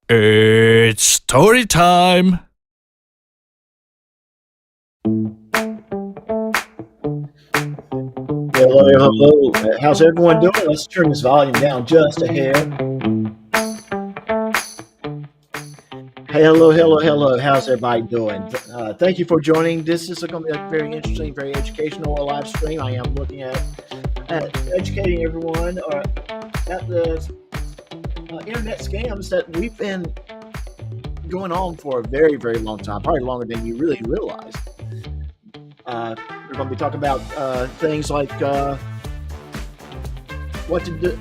It's story time. Hello, hello. How's everyone doing? Let's turn this volume down just a hair. Hey, hello, hello, hello. How's everybody doing? Thank you for joining. This is going to be a very interesting, very educational live stream. I am looking at educating everyone at the internet scams that we've been going on for a very, very long time, probably longer than you really realize. We're going to be talking about things like what to do,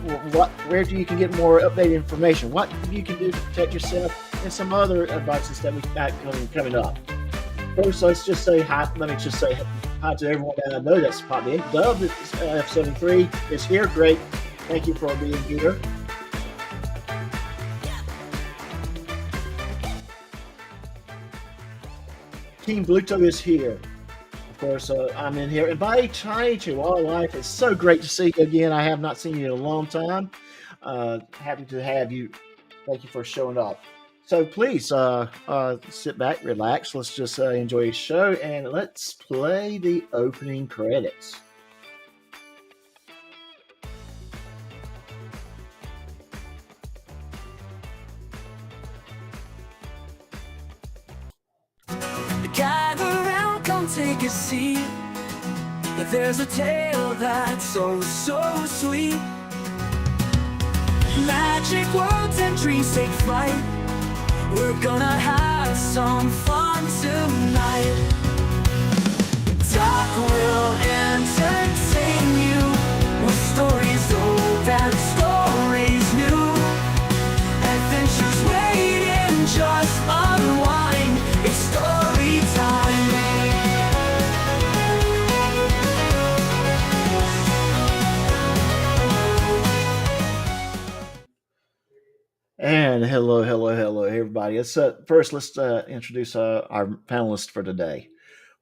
where you can get more updated information, what you can do to protect yourself, and some other advices that we've got coming up. First, let's just say hi. Let me just say hi to everyone that I know that's popped in. Dove F73 is here. Great, thank you for being here. Team Bluto is here. Of course, I'm in here. And by Chai Chihuahua, it's so great to see you again. I have not seen you in a long time. Happy to have you. Thank you for showing up. So please sit back, relax. Let's just enjoy the show, and let's play the opening credits. Gather around, come take a seat. There's a tale that's so sweet. Magic words and dreams take flight. We're gonna have some fun tonight. Talk will entertain you with stories old and stories new. Adventures waiting, just unwind. It's story time. And hello, hello, hello, everybody. First, let's introduce our panelists for today.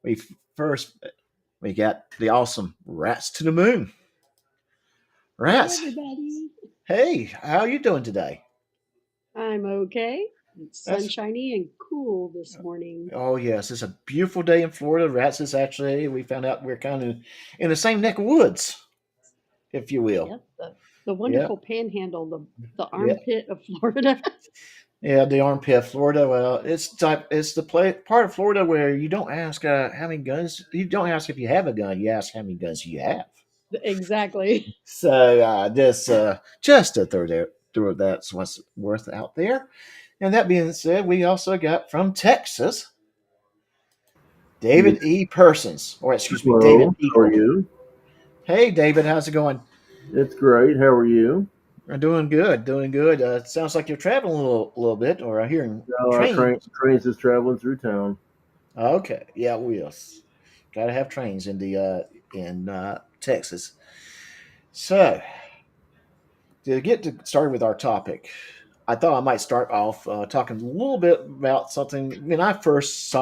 We first we got the awesome Rats to the Moon. Hey Rats, everybody, hey, how are you doing today? I'm okay. It's That's sunshiny and cool this morning. Oh yes, it's a beautiful day in Florida. Rats is actually we found out we're kind of in the same neck of woods, if you will. Yep, the Yeah, wonderful panhandle, the yeah, armpit of Florida. yeah. The armpit, Florida. Well, it's the part of Florida where you don't ask how many guns. You don't ask if you have a gun. You ask how many guns you have. Exactly. So just to throw that's what's worth out there. And that being said, we also got from Texas, Yes, David E. Persons, or excuse me, David hello. How are Eagle. you? Hey, David, how's it going? It's great. How are you? I'm doing good, doing good. It sounds like you're traveling a little bit, or I'm hearing No, our trains. trains is traveling through town. Okay, yeah, wheels. Got to have trains in Texas. So to started with our topic, I thought I might start off talking a little bit about something. My first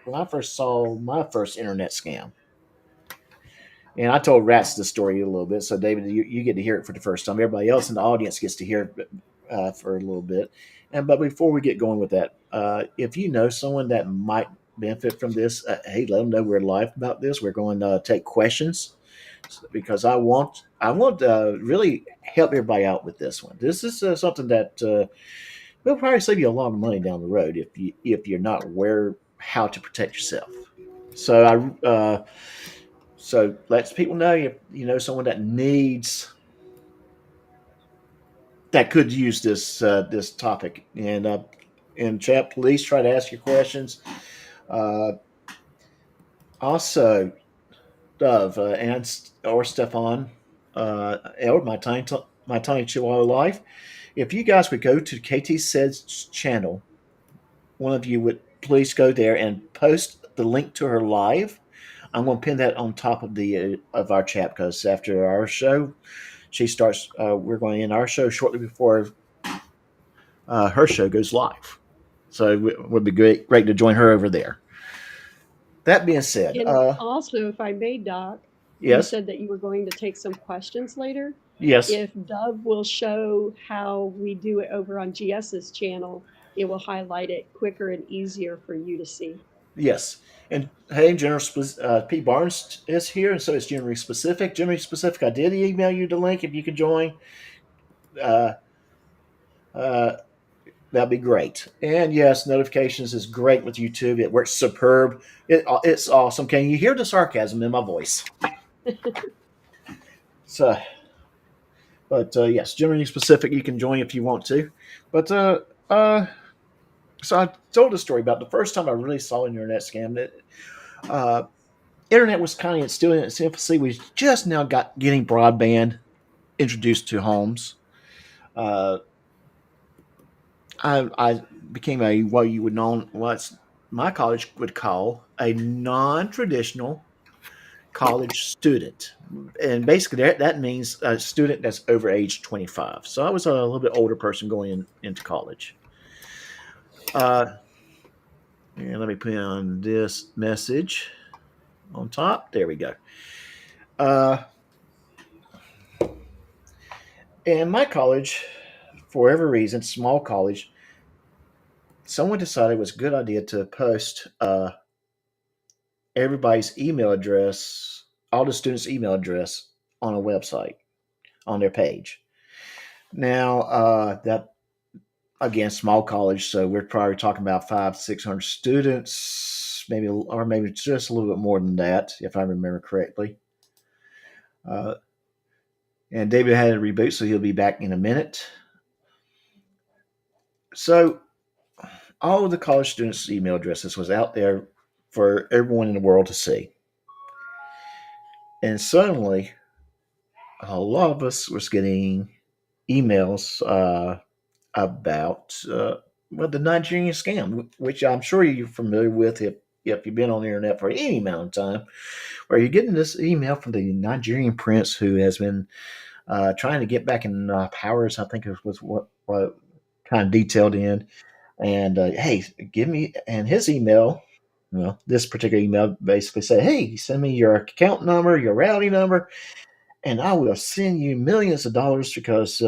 when I first saw my first internet scam, and I told Rats the story a little bit. So David, you get to hear it for the first time. Everybody else in the audience gets to hear it for a little bit. But before we get going with that, if you know someone that might benefit from this, hey, let them know we're live about this. We're going to take questions because I want to really help everybody out with this one. This is something that will probably save you a lot of money down the road if you're not aware how to protect yourself. So so lets people know if you know someone that could use this topic. And in chat, please try to ask your questions. Uh, Also, Dove or Stefan, or my tiny Chihuahua life. If you guys would go to KT Said's channel, one of you would please go there and post the link to her live. I'm going to pin that on top of our chat because after our show, she starts. We're going to end our show shortly before her show goes live. So it would be great to join her over there. That being said, And also, if I may, Doc, you Yes. said that you were going to take some questions later. Yes. If Dove will show how we do it over on GS's channel, it will highlight it quicker and easier for you to see. Yes. And hey, P. Barnes is here, and so is Generally Specific. Generally Specific, I did email you the link if you could join. Uh, uh, that'd be great. And yes, notifications is great with YouTube. It works superb. It's awesome. Can you hear the sarcasm in my voice? So, but yes, Generally Specific, you can join if you want to. But uh, so I told a story about the first time I really saw an internet scam. That uh, internet was kind of still in its infancy. We just now got getting broadband introduced to homes. Uh, I became a what you would know what my college would call a non-traditional college student, and basically that means a student that's over age 25. So I was a little bit older person going into college. Uh, and let me put on this message on top. There we go. Uh, and my college, for whatever reason, small college, someone decided it was a good idea to post everybody's email address, all the students' email address on a website on their page. Now, that again, small college, so we're probably talking about 500-600 students, maybe, or maybe just a little bit more than that, if I remember correctly. Uh, and David had a reboot, so he'll be back in a minute. So, all of the college students' email addresses was out there for everyone in the world to see. And suddenly, a lot of us was getting emails about well, the Nigerian scam, which I'm sure you're familiar with if you've been on the internet for any amount of time, where you're getting this email from the Nigerian prince who has been trying to get back in powers. I think it was what kind of detailed in. And hey, give me, and his email, well, this particular email basically said, hey, send me your account number, your routing number, and I will send you millions of dollars because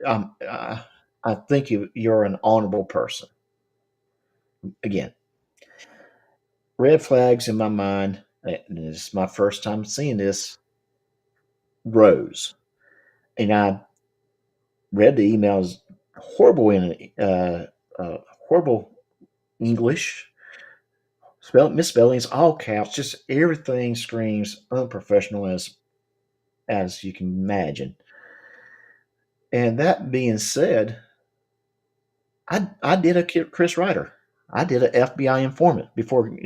um, uh, I think you're an honorable person. Again, red flags in my mind. And this is my first time seeing this. Rose, and I read the emails. Horrible in uh, horrible English, misspellings, all caps. Just everything screams unprofessional as you can imagine. And that being said, I did a Chris Ryder. I did an FBI informant before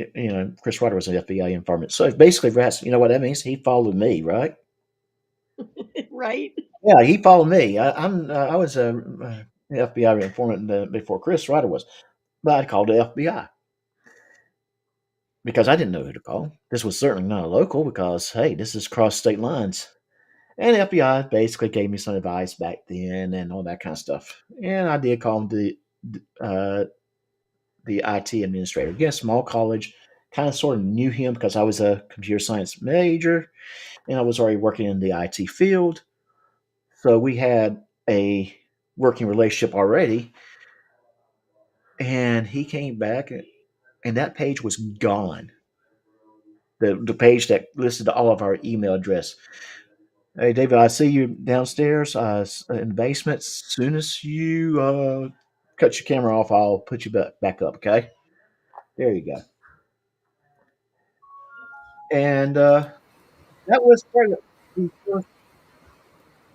Chris Ryder was an FBI informant. So basically, Rats, you know what that means? He followed me, right? Right? Yeah, he followed me. I was a FBI informant before Chris Ryder was, but I called the FBI because I didn't know who to call. This was certainly not a local because hey, this is cross state lines. And the FBI basically gave me some advice back then and all that kind of stuff. And I did call uh, the IT administrator. Again, small college, kind of sort of knew him because I was a computer science major and I was already working in the IT field. So we had a working relationship already. And he came back and that page was gone. The page that listed all of our email address. Hey, David, I see you downstairs in the basement. As soon as you cut your camera off, I'll put you back up, okay? There you go. And that was part of the first.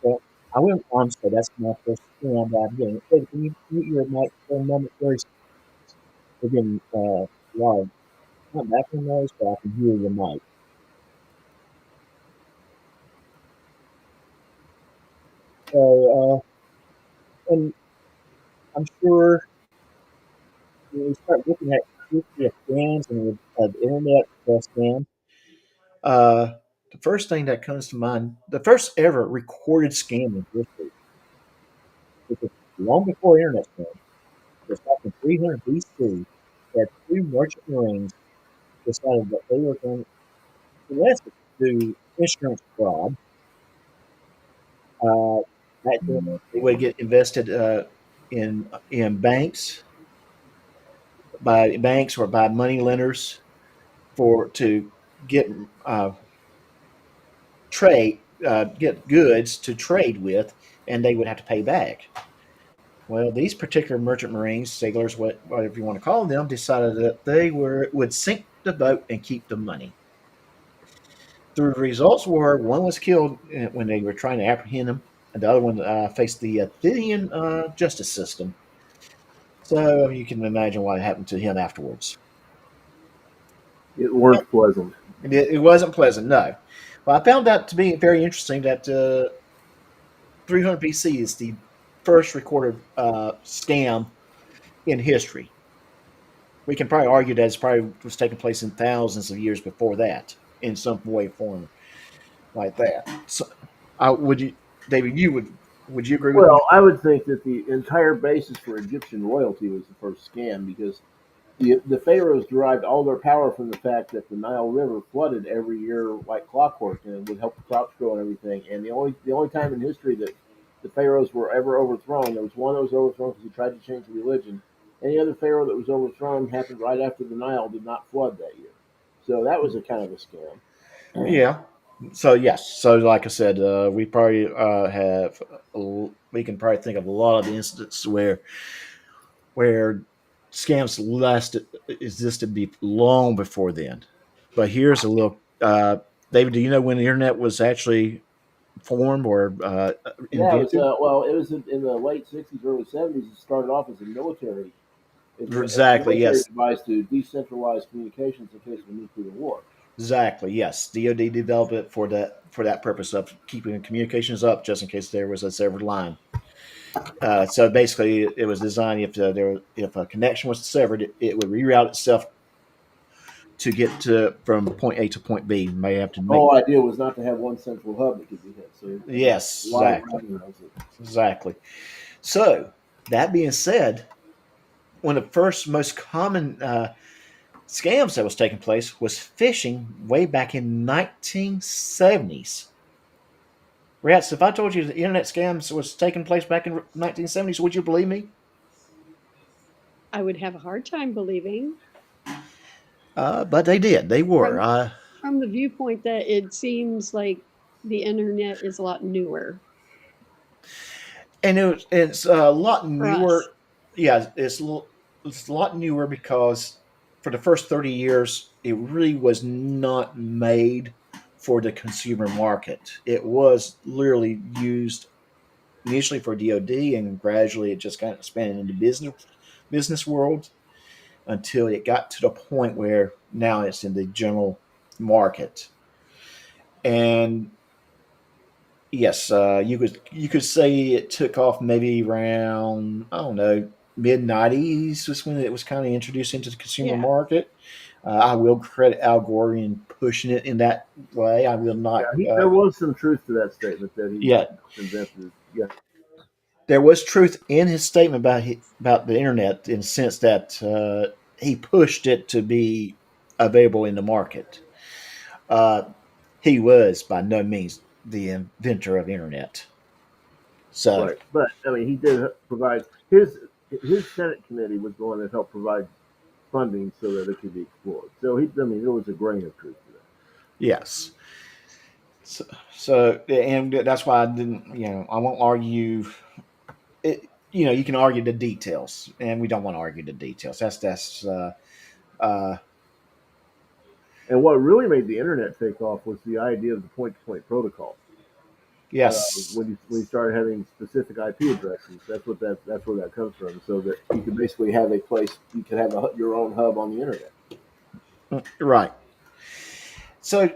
I went on, so that's my first scam that I'm getting. Hey, can you mute your mic for a moment, please? We're getting a lot of, not background noise, but I can hear your mic. So, and I'm sure when we start looking at history of scams and of internet scams, uh, the first thing that comes to mind, the first ever recorded scam in history, which was long before internet scams, was back in 300 BC, that two merchant marines decided that they were going to, in essence, do insurance fraud. Uh, they would get invested in banks or by money lenders for to get uh, get goods to trade with, and they would have to pay back. Well, these particular merchant marines, sailors, whatever you want to call them, decided that they would sink the boat and keep the money. The results were one was killed when they were trying to apprehend him, and the other one faced the Athenian justice system. So you can imagine what happened to him afterwards. It weren't pleasant. It wasn't pleasant, no. Well, I found that to be very interesting that 300 BC is the first recorded scam in history. We can probably argue that it's probably was taking place in thousands of years before that, in some way, form, like that. So, would you, David? Would you agree with me? Well, I would think that the entire basis for Egyptian royalty was the first scam because the pharaohs derived all their power from the fact that the Nile River flooded every year like clockwork, and it would help the crops grow and everything. And the only time in history that the pharaohs were ever overthrown, there was one that was overthrown because he tried to change the religion. Any other pharaoh that was overthrown happened right after the Nile did not flood that year. So that was a kind of a scam. Yeah. So yes. So like I said, we probably we can probably think of a lot of instances where scams lasted existed long before then. But here's a little. David, do you know when the internet was actually formed or Yeah, it was invented? well, it was in the late '60s, early '70s. It started off as a Exactly. military Yes. device to decentralize communications in case of a nuclear war. Exactly. Yes. DoD developed it for that purpose of keeping communications up, just in case there was a severed line. So basically, it was designed if a connection was severed, it would reroute itself to get to from point A to point B. You may have to The make whole idea was not to have one central hub that could be hit. So it had yes, a lot of exactly, revenue. exactly. So that being said, one of the first most common scams that was taking place was phishing way back in 1970s. Rats, if I told you the internet scams was taking place back in 1970s, would you believe me? I would have a hard time believing But they did. They were. from the viewpoint that it seems like the internet is a lot newer And it's a lot for us. newer. Yeah, it's a lot newer because for the first 30 years, it really was not made for the consumer market. It was literally used initially for DoD, and gradually it just kind of expanded into business world until it got to the point where now it's in the general market. And yes, you could say it took off maybe around I don't know mid '90s was when it was kind of introduced into the consumer Yeah. market. I will credit Al Gore in pushing it in that way. I will Yeah, not. there was some truth to that statement that he Yeah, invented it. Yeah, there was truth in his statement about the internet in the sense that he pushed it to be available in the market. Uh, he was by no means the inventor of internet. So right. But I mean, he did provide his Senate committee was the one that helped provide funding so that it could be explored. So I mean, there was a grain of truth to that. yes. So, and that's why I didn't, I won't argue it. You can argue the details, and we don't want to argue the details. Uh, And what really made the internet take off was the idea of the point-to-point protocol. yes, When you started having specific IP addresses, that's where that comes from. So that you could basically have a place you could have your own hub on the internet. right. So,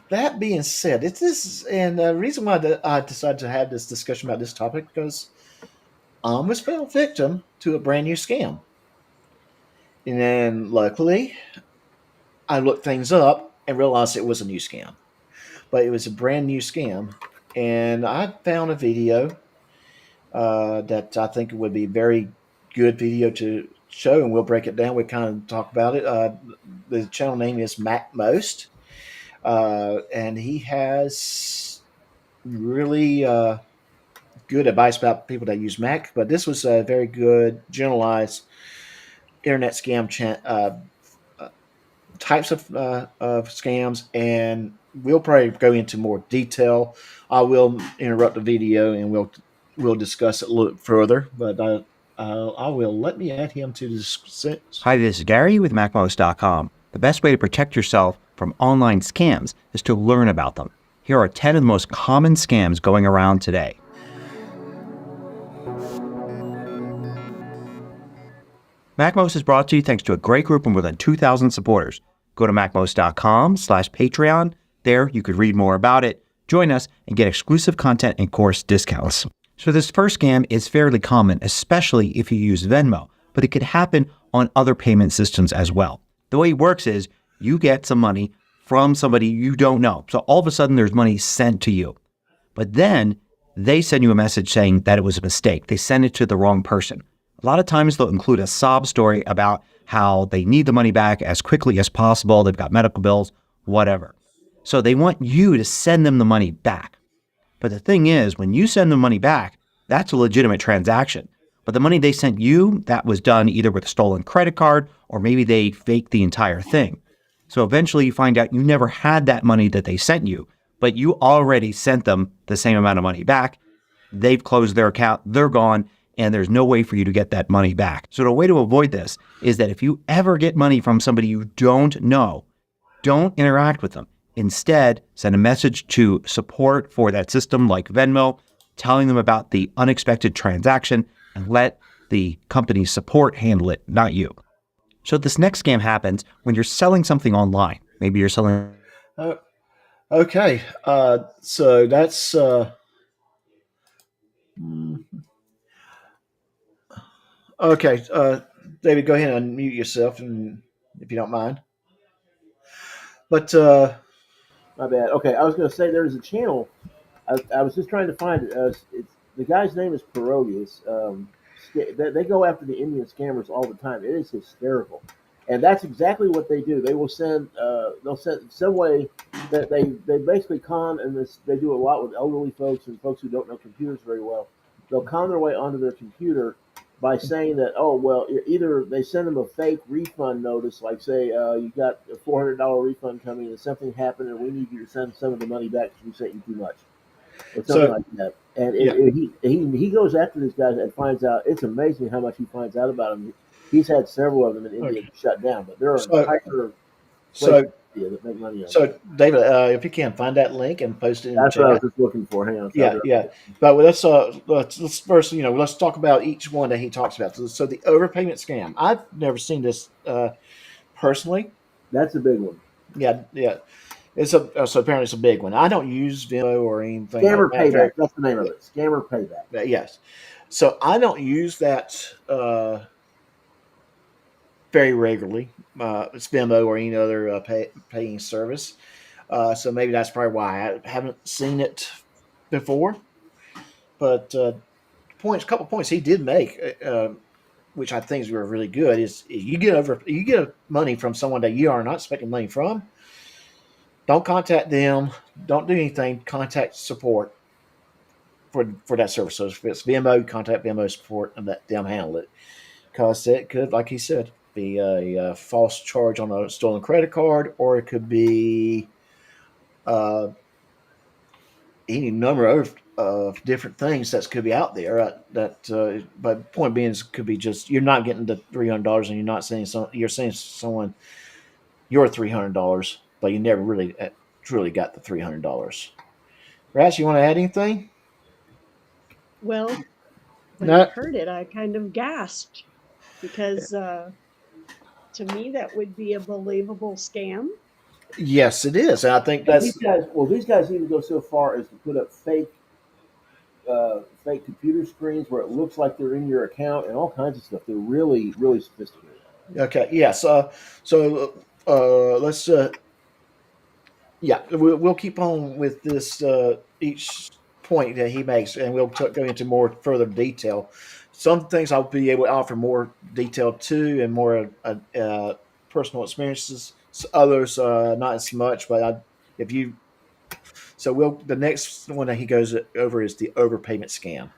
that being said, it's this, and the reason why I decided to have this discussion about this topic because I almost fell victim to a brand new scam, and then luckily I looked things up and realized it was a new scam, but it was a brand new scam, and I found a video that I think would be a very good video to show, and we'll break it down. We kind of talk about it. The channel name is Mac Most. and he has really good advice about people that use Mac. But this was a very good generalized internet scam uh, types of scams, and we'll probably go into more detail. I will interrupt the video and we'll discuss it a little further. But I will let me add him to this. Hi, this is Gary with MacMost.com. The best way to protect yourself from online scams is to learn about them. Here are 10 of the most common scams going around today. MacMost is brought to you thanks to a great group of more than 2,000 supporters. Go to MacMost.com/Patreon. There you could read more about it, join us, and get exclusive content and course discounts. So this first scam is fairly common, especially if you use Venmo, but it could happen on other payment systems as well. The way it works is you get some money from somebody you don't know. So all of a sudden there's money sent to you. But then they send you a message saying that it was a mistake. They send it to the wrong person. A lot of times they'll include a sob story about how they need the money back as quickly as possible. They've got medical bills, whatever. So they want you to send them the money back. But the thing is, when you send the money back, that's a legitimate transaction. But the money they sent you, that was done either with a stolen credit card or maybe they faked the entire thing. So eventually you find out you never had that money that they sent you, but you already sent them the same amount of money back. They've closed their account, they're gone, and there's no way for you to get that money back. So the way to avoid this is that if you ever get money from somebody you don't know, don't interact with them. Instead, send a message to support for that system like Venmo, telling them about the unexpected transaction, and let the company's support handle it, not you. So this next scam happens when you're selling something online. Maybe you're selling... Okay, so that's... Okay, David, go ahead and unmute yourself, and if you don't mind. But My bad. Okay, I was going to say there's a channel. I was just trying to find it. The guy's name is Pierogius. They go after the Indian scammers all the time. It is hysterical, and that's exactly what they do. They will send. They'll send some way that they basically con, and they do a lot with elderly folks and folks who don't know computers very well. They'll con their way onto their computer by saying that, oh, well, either they send them a fake refund notice, like say you got a $400 refund coming and something happened and we need you to send some of the money back because we sent you too much, or something like that. And he goes after these guys and finds out. It's amazing how much he finds out about them. He's had several of them in India shut down, but there are entire places in India that make money on it. So, David, if you can, find that link and post it in the chat. That's what I was just looking for. Hang on. Yeah. But let's first, let's talk about each one that he talks about. So the overpayment scam. I've never seen this personally. That's a big one. Yeah. So apparently it's a big one. I don't use Venmo or anything. Scammer like payback. That's the name of it. Scammer payback. Yes. So I don't use that very regularly. It's Venmo or any other paying service. So maybe that's probably why I haven't seen it before. But a couple points he did make, which I think were really good, is you get money from someone that you are not expecting money from. Don't contact them. Don't do anything. Contact support for that service. So if it's Venmo, contact Venmo support and let them handle it. Because it could, like he said, be a false charge on a stolen credit card, or it could be any number of different things that could be out there. But point being is, could be just you're not getting the $300 and you're not saying you're saying to someone you're $300, but you never really truly got the $300. Rash, you want to add anything? Well, when I heard it, I kind of gasped because to me that would be a believable scam. Yes, it is. And I think that's these guys even go so far as to put up fake computer screens where it looks like they're in your account and all kinds of stuff. They're really, really sophisticated. Okay. Yes. So let's. We'll keep on with this each point that he makes, and we'll go into more further detail. Some things I'll be able to offer more detail to and more personal experiences. Others not as much, but If you the next one that he goes over is the overpayment scam.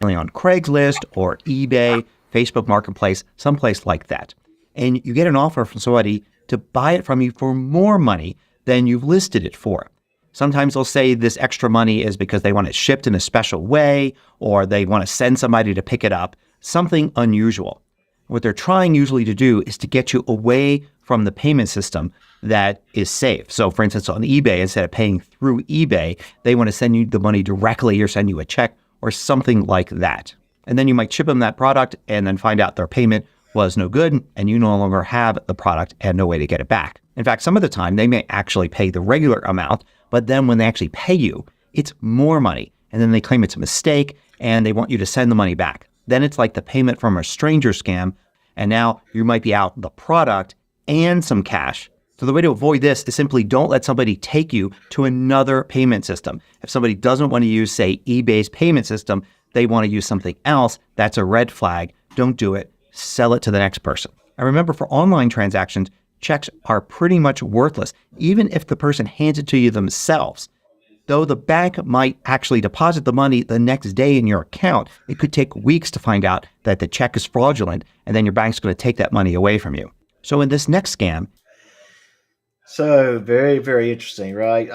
On Craigslist or eBay, Facebook Marketplace, someplace like that. And you get an offer from somebody to buy it from you for more money than you've listed it for. Sometimes they'll say this extra money is because they want it shipped in a special way, or they want to send somebody to pick it up, something unusual. What they're trying usually to do is to get you away from the payment system that is safe. So for instance, on eBay, instead of paying through eBay, they want to send you the money directly or send you a check or something like that. And then you might ship them that product and then find out their payment was no good and you no longer have the product and no way to get it back. In fact, some of the time they may actually pay the regular amount, but then when they actually pay you, it's more money. And then they claim it's a mistake and they want you to send the money back. Then it's like the payment from a stranger scam. And now you might be out the product and some cash. So the way to avoid this is simply don't let somebody take you to another payment system. If somebody doesn't want to use, say, eBay's payment system, they want to use something else, that's a red flag. Don't do it. Sell it to the next person. And remember, for online transactions, checks are pretty much worthless, even if the person hands it to you themselves. Though the bank might actually deposit the money the next day in your account, it could take weeks to find out that the check is fraudulent, and then your bank's going to take that money away from you. So in this next scam, So very, very interesting, right?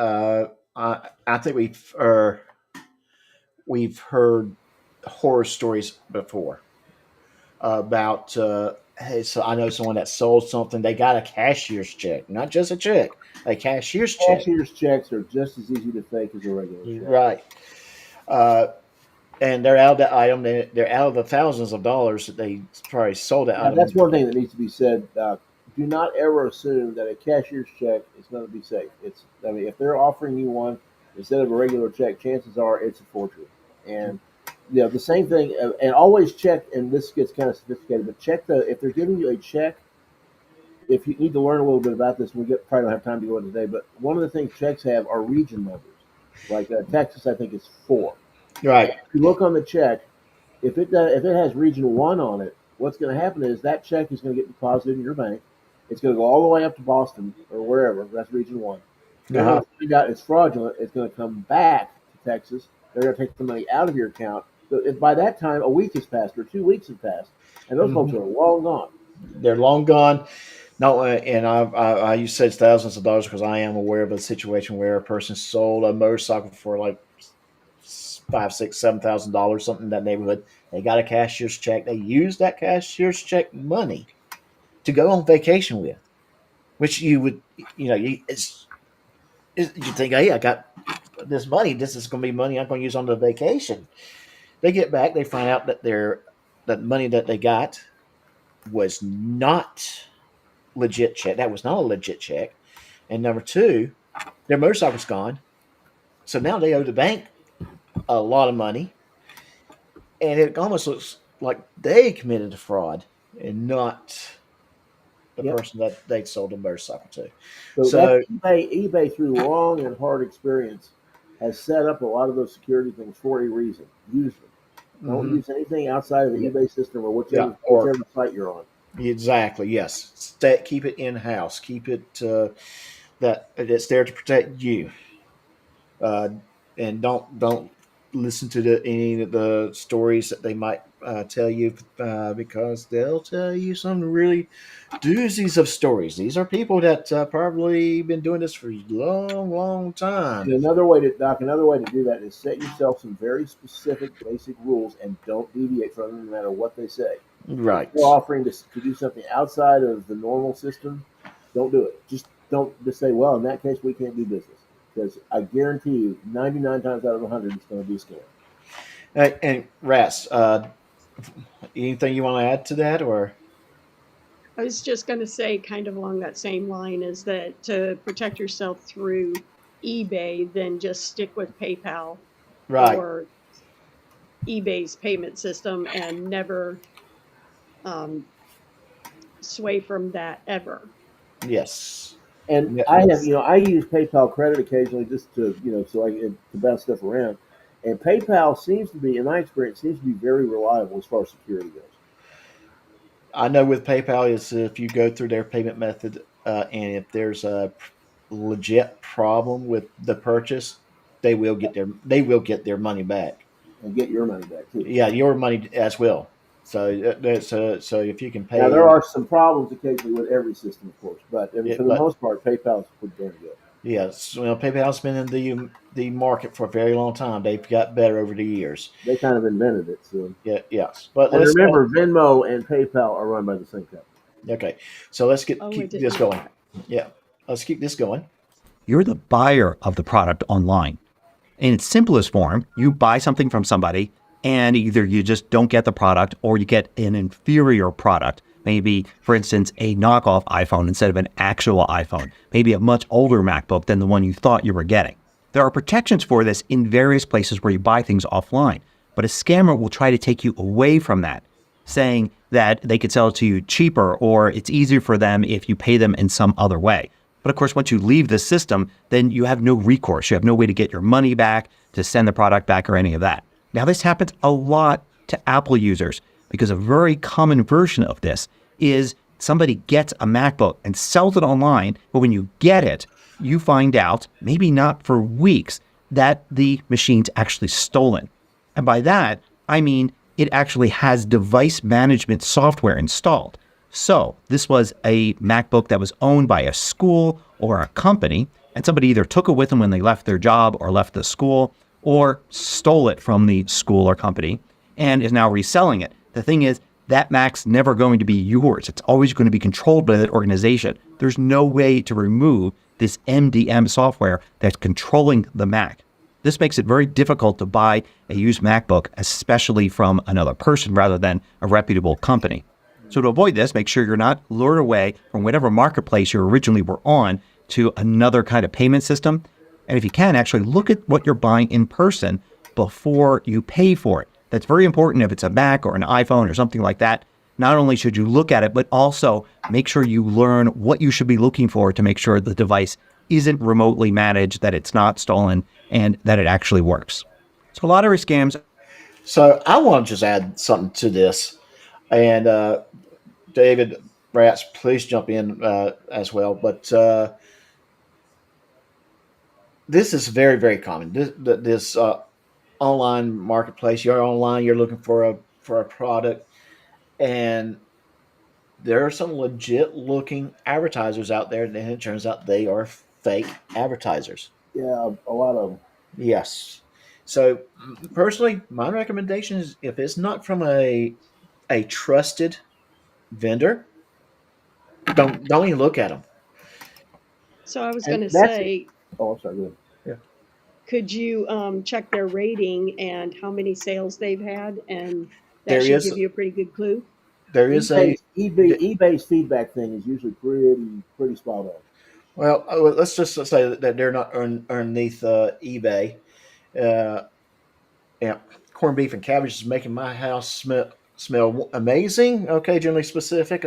I think we've heard horror stories before about. Hey, so I know someone that sold something. They got a cashier's check, not just a check, a cashier's check. Cashier's checks are just as easy to fake as a regular check. Right. Uh, and they're out of that item. They're out of the thousands of dollars that they probably sold that Now, item. that's one thing that needs to be said. Do not ever assume that a cashier's check is going to be safe. If they're offering you one instead of a regular check, chances are it's a forgery. And the same thing. And always check. And this gets kind of sophisticated, but check if they're giving you a check. If you need to learn a little bit about this, probably don't have time to go into today. But one of the things checks have are region numbers. Like Texas, I think is 4. Right. If you look on the check, if it has region 1 on it, what's going to happen is that check is going to get deposited in your bank. It's going to go all the way up to Boston or wherever. That's region 1. They're going to find out it's fraudulent. It's going to come back to Texas. They're going to take the money out of your account. So by that time, a week has passed or 2 weeks have passed, and those folks are long gone. They're long gone. No, and I you said thousands of dollars because I am aware of a situation where a person sold a motorcycle for like $5,000, $6,000, $7,000, something in that neighborhood. They got a cashier's check. They used that cashier's check money to go on vacation with, which you would, you think, hey, I got this money. This is going to be money I'm going to use on the vacation. They get back, they find out that that money that they got was not legit check. That was not a legit check. And number 2, their motorcycle's gone. So now they owe the bank a lot of money. And it almost looks like they committed a fraud and not the person that they sold the motorcycle to. So eBay, through long and hard experience, has set up a lot of those security things for a reason. Use them. Don't use anything outside of the eBay system or whichever site you're on. Exactly. Yes. Keep it in house. Keep it that it's there to protect you. And don't listen to any of the stories that they might tell you because they'll tell you some really doozies of stories. These are people that probably been doing this for a long, long time. And another way to do that is set yourself some very specific, basic rules and don't deviate from them no matter what they say. Right. If they're offering to do something outside of the normal system, don't do it. Just don't just say, well, in that case, we can't do business. Because I guarantee you, 99 times out of 100, it's going to be a scam. And Ras, anything you want to add to that, or? I was just going to say, kind of along that same line, is that to protect yourself through eBay, then just stick with PayPal or eBay's payment system and never sway from that ever. Yes. And I use PayPal credit occasionally just to, so I can to bounce stuff around. And PayPal seems to be, in my experience, very reliable as far as security goes. I know with PayPal is if you go through their payment method and if there's a legit problem with the purchase, they will get their money back. And get your money back too. Yeah, your money as well. So if you can Now pay, there are some problems occasionally with every system, of course, but I mean, for the but most part, PayPal's pretty damn good. yes, well, PayPal's been in the market for a very long time. They've got better over the years. They kind of invented it, so. Yeah, yes. But And let's remember, Venmo and PayPal are run by the same company. okay. So let's Oh, I keep didn't this know going. that. Yeah, let's keep this going. You're the buyer of the product online. In its simplest form, you buy something from somebody and either you just don't get the product or you get an inferior product. Maybe, for instance, a knockoff iPhone instead of an actual iPhone. Maybe a much older MacBook than the one you thought you were getting. There are protections for this in various places where you buy things offline, but a scammer will try to take you away from that, saying that they could sell it to you cheaper or it's easier for them if you pay them in some other way. But of course, once you leave the system, then you have no recourse. You have no way to get your money back, to send the product back, or any of that. Now, this happens a lot to Apple users because a very common version of this is somebody gets a MacBook and sells it online, but when you get it, you find out, maybe not for weeks, that the machine's actually stolen. And by that, I mean it actually has device management software installed. So this was a MacBook that was owned by a school or a company, and somebody either took it with them when they left their job or left the school, or stole it from the school or company and is now reselling it. The thing is, that Mac's never going to be yours. It's always going to be controlled by that organization. There's no way to remove this MDM software that's controlling the Mac. This makes it very difficult to buy a used MacBook, especially from another person rather than a reputable company. So to avoid this, make sure you're not lured away from whatever marketplace you originally were on to another kind of payment system. And if you can, actually look at what you're buying in person before you pay for it. That's very important if it's a Mac or an iPhone or something like that. Not only should you look at it, but also make sure you learn what you should be looking for to make sure the device isn't remotely managed, that it's not stolen, and that it actually works. So lottery scams. So I want to just add something to this, and David Rats, please jump in as well. But this is very, very common. This online marketplace. You're online. You're looking for a product, and there are some legit looking advertisers out there, and it turns out they are fake advertisers. Yeah, a lot of them. Yes. So personally, my recommendation is if it's not from a trusted vendor, don't even look at them. So I was And going to that's it. say, Oh, I'm sorry. Go ahead. Yeah. could you check their rating and how many sales they've had, and that There should is give you a pretty good clue. there is a eBay's feedback thing is usually pretty spot on. well. Let's just say that they're not underneath eBay. Uh, yeah, corned beef and cabbage is making my house smell amazing. Okay, generally specific.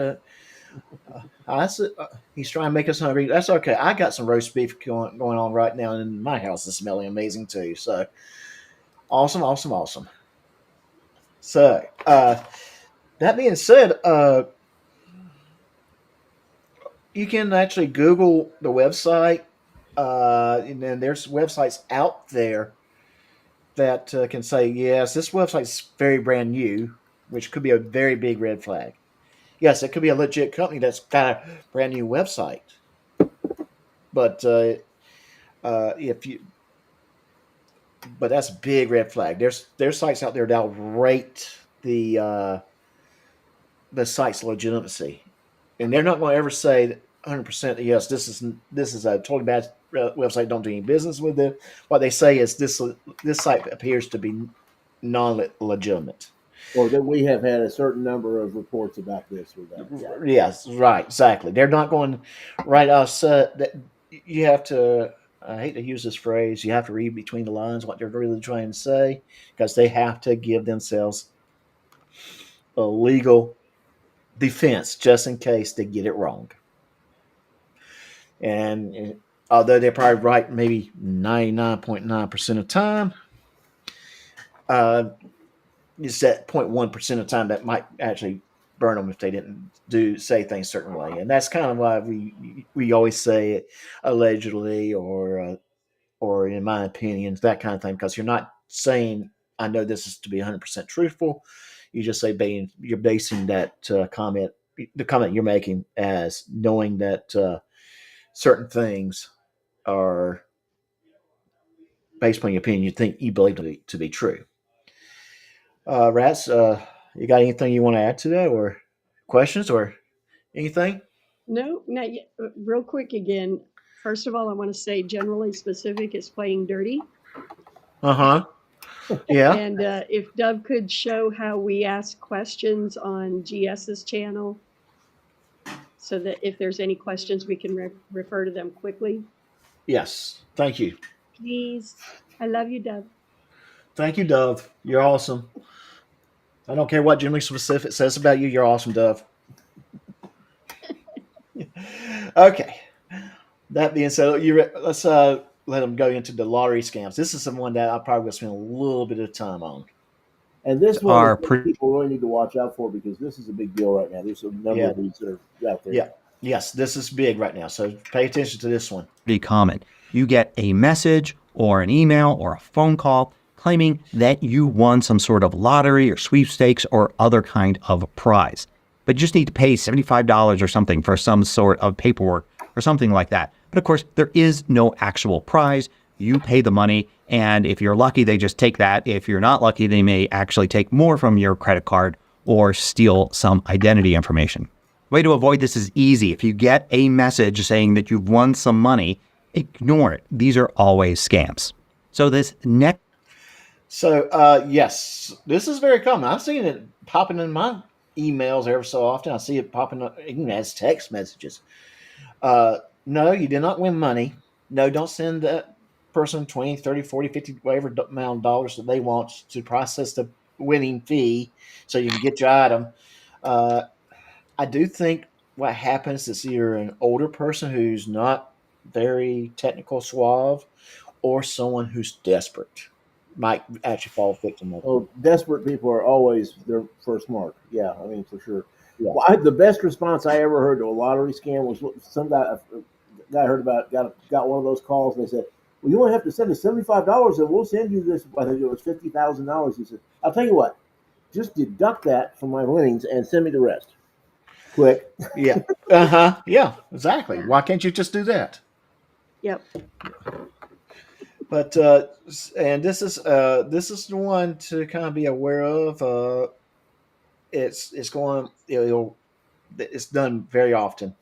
He's trying to make us hungry. That's okay. I got some roast beef going on right now, and my house is smelling amazing too. So awesome, awesome, awesome. So that being said, you can actually Google the website, and then there's websites out there that can say, yes, this website's very brand new, which could be a very big red flag. Yes, it could be a legit company that's got a brand new website, but if you, but that's a big red flag. There's sites out there that'll rate the site's legitimacy, and they're not going to ever say 100% yes. This is a totally bad website. Don't do any business with it. What they say is this site appears to be non-legitimate. Or that we have had a certain number of reports about this or that. Yeah. Yes, right, exactly. They're not going right. That you have to. I hate to use this phrase. You have to read between the lines what they're really trying to say, because they have to give themselves a legal defense just in case they get it wrong. And although they're probably right, maybe 99.9% of the time, it's that 0.1% of the time that might actually burn them if they didn't say things a certain way. And that's kind of why we always say it allegedly or in my opinion, that kind of thing, because you're not saying I know this is to be 100% truthful. You just say you're basing that comment, the comment you're making, as knowing that certain things are based upon your opinion. You believe to be true. Rats, you got anything you want to add to that, or questions, or anything? No, not yet. Real quick again. First of all, I want to say generally specific is playing dirty. Uh huh. Yeah. And if Dove could show how we ask questions on GS's channel so that if there's any questions, we can refer to them quickly. Yes. Thank you. Please. I love you, Dove. Thank you, Dove. You're awesome. I don't care what generally specific says about you. You're awesome, Dove. Okay. That being said, let's let them go into the lottery scams. This is the one that I probably will spend a little bit of time on. And this one is Are what people really need to watch out for because this is a big deal right now. There's a number of these that are out there. Yeah. Yes, this is big right now. So pay attention to this one. pretty common. You get a message or an email or a phone call claiming that you won some sort of lottery or sweepstakes or other kind of prize. But you just need to pay $75 or something for some sort of paperwork or something like that. But of course, there is no actual prize. You pay the money, and if you're lucky, they just take that. If you're not lucky, they may actually take more from your credit card or steal some identity information. Way to avoid this is easy. If you get a message saying that you've won some money, ignore it. These are always scams. So this next. So yes, this is very common. I've seen it popping in my emails every so often. I see it popping up even as text messages. No, you did not win money. No, don't send that person 20, 30, 40, 50, whatever amount of dollars that they want to process the winning fee so you can get your item. I do think what happens is you're an older person who's not very technical suave or someone who's desperate might actually fall victim of it. Oh, desperate people are always their first mark. Yeah, I mean, for sure. Yeah. Well, the best response I ever heard to a lottery scam was some guy I heard about got one of those calls and they said, "Well, you only have to send us $75 and we'll send you this." I think it was $50,000. He said, "I'll tell you what, just deduct that from my winnings and send me the rest, quick." Yeah. Yeah. Exactly. Why can't you just do that? Yep. But and this is the one to kind of be aware of. It's going. It's done very often.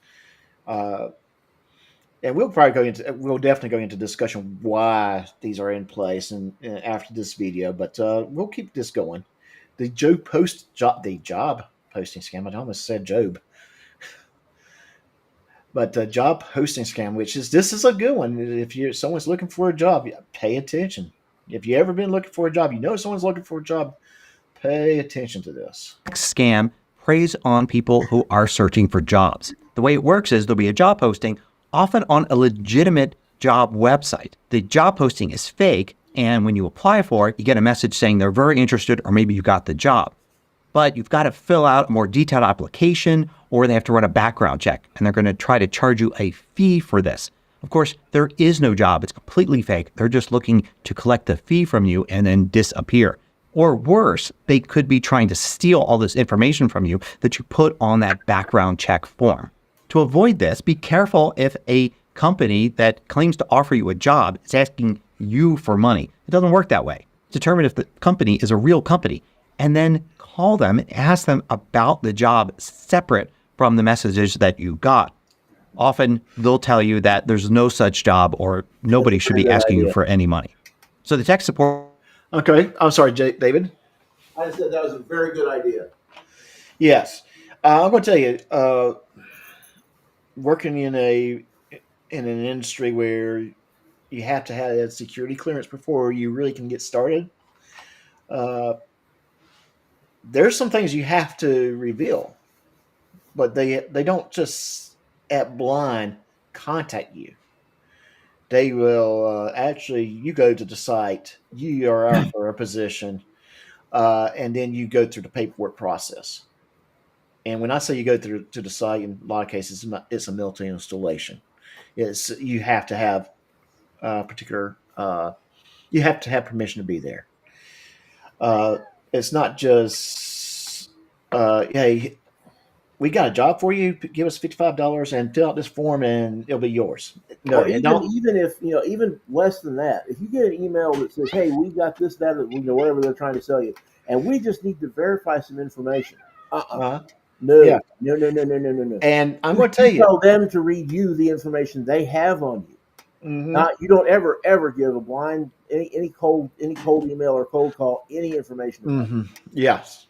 And we'll definitely go into discussion why these are in place and after this video. But we'll keep this going. The job posting scam. I almost said Job. But job posting scam, this is a good one. If someone's looking for a job, pay attention. If you ever been looking for a job, you know someone's looking for a job, pay attention to this. Scam preys on people who are searching for jobs. The way it works is there'll be a job posting, often on a legitimate job website. The job posting is fake, and when you apply for it, you get a message saying they're very interested or maybe you got the job. But you've got to fill out a more detailed application or they have to run a background check, and they're going to try to charge you a fee for this. Of course, there is no job. It's completely fake. They're just looking to collect the fee from you and then disappear. Or worse, they could be trying to steal all this information from you that you put on that background check form. To avoid this, be careful if a company that claims to offer you a job is asking you for money. It doesn't work that way. Determine if the company is a real company and then call them and ask them about the job separate from the messages that you got. Often they'll tell you that there's no such job or nobody should be asking you for any money. So the tech support. Okay. I'm sorry, David. I said that was a very good idea. Yes. I'm going to tell you, working in an industry where you have to have a security clearance before you really can get started, there's some things you have to reveal, but they don't just at blind contact you. They will actually, you go to the site, you are out for a position, and then you go through the paperwork process. And when I say you go through to the site, in a lot of cases, it's a military installation. It's you have to have particular. You have to have permission to be there. Uh, it's not just hey, we got a job for you. Give us $55 and fill out this form, and it'll be yours. No, Or and even don't. even if even less than that, if you get an email that says, "Hey, we got this, that, or whatever they're trying to sell you, and we just need to verify some information." Uh, yeah, No, no, no, no, no, no, no, no. and I'm You, going to tell you you. tell them to read you the information they have on you. Hmm. Not you don't ever give a blind any cold email or cold call any information about Hmm. Yes,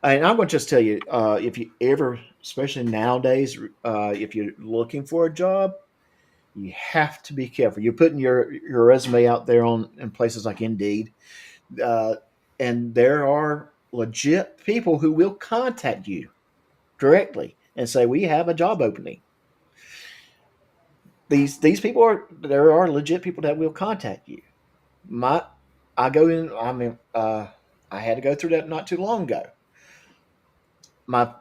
and I'm going to just tell you, if you ever, especially nowadays, if you're looking for a job, you have to be careful. You're putting your resume out there on in places like Indeed, uh, and there are legit people who will contact you directly and say, "We have a job opening." These people are there are legit people that will contact you. My I go in. I mean, I had to go through that not too long ago. My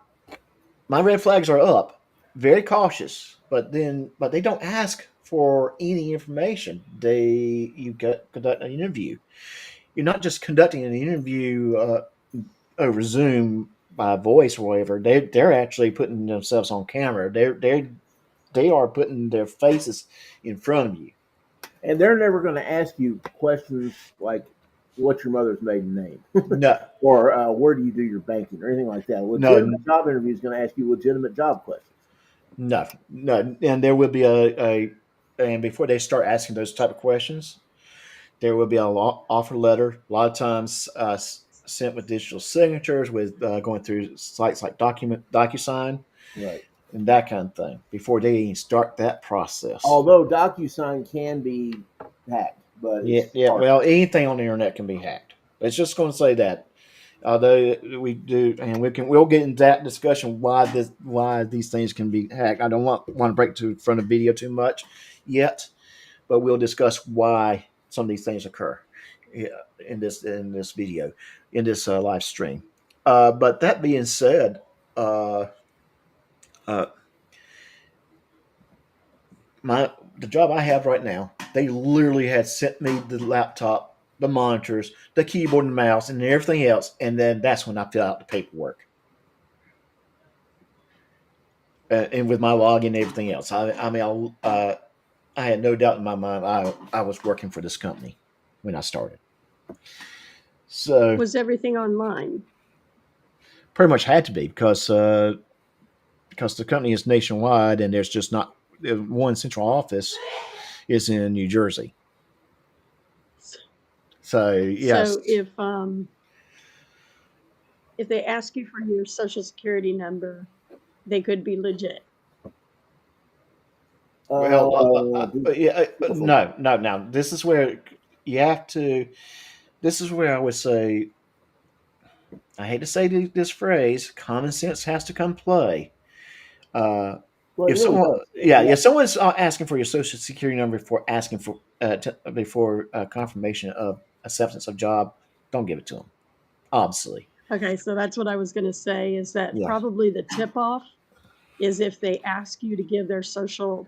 my red flags are up. Very cautious, but they don't ask for any information. Conduct an interview. You're not just conducting an interview over Zoom by voice or whatever. They're actually putting themselves on camera. They are putting their faces in front of you. and they're never going to ask you questions like, "What's your mother's maiden name?" No, or "Where do you do your banking?" or anything like that. A no, legitimate job interview is going to ask you legitimate job questions. no. And there will be and before they start asking those type of questions, there will be a offer letter. A lot of times sent with digital signatures, with going through sites like DocuSign Right. and that kind of thing before they even start that process. Although DocuSign can be hacked, but Yeah, it's yeah. hard. Well, anything on the internet can be hacked. It's just going to say that. Although we do, and we'll get into that discussion why these things can be hacked. I don't want to break to front of video too much yet, but we'll discuss why some of these things occur yeah, in this video in this live stream. But that being said, uh, uh, my the job I have right now, they literally had sent me the laptop, the monitors, the keyboard and mouse, and everything else, and then that's when I fill out the paperwork. And with my login and everything else, I mean, I had no doubt in my mind I was working for this company when I started. So Was everything online? pretty much had to be because the company is nationwide and there's just not one central office is in New Jersey. So yes, So if they ask you for your social security number, they could be legit. well, Be yeah, careful. no, no. Now this is where you have to. This is where I would say I hate to say this phrase. Common sense has to come play. Uh, Well, it if really someone, does. yeah, Yeah. if someone's asking for your social security number before asking for before confirmation of acceptance of job, don't give it to them. Obviously, Okay, so that's what I was going to say is that yeah, probably the tip off is if they ask you to give your social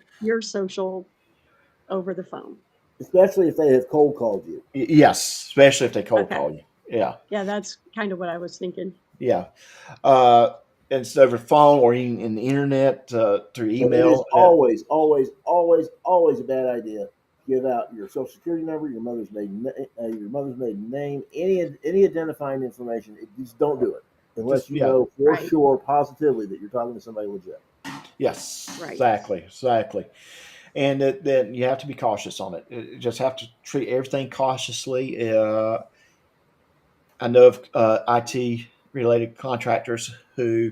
over the phone. Especially if they have cold called you. Yes, especially if they cold Okay. call you. Yeah, Yeah, that's kind of what I was thinking. yeah. Uh, it's over phone or even in the internet through But it is email. always, always, always, always a bad idea to give out your social security number, your mother's maiden name, any identifying information. Just don't do it unless Just you yeah, know for Right. sure, positively, that you're talking to somebody legit. yes, Right. exactly. And then you have to be cautious on it. You just have to treat everything cautiously. I know of IT related contractors who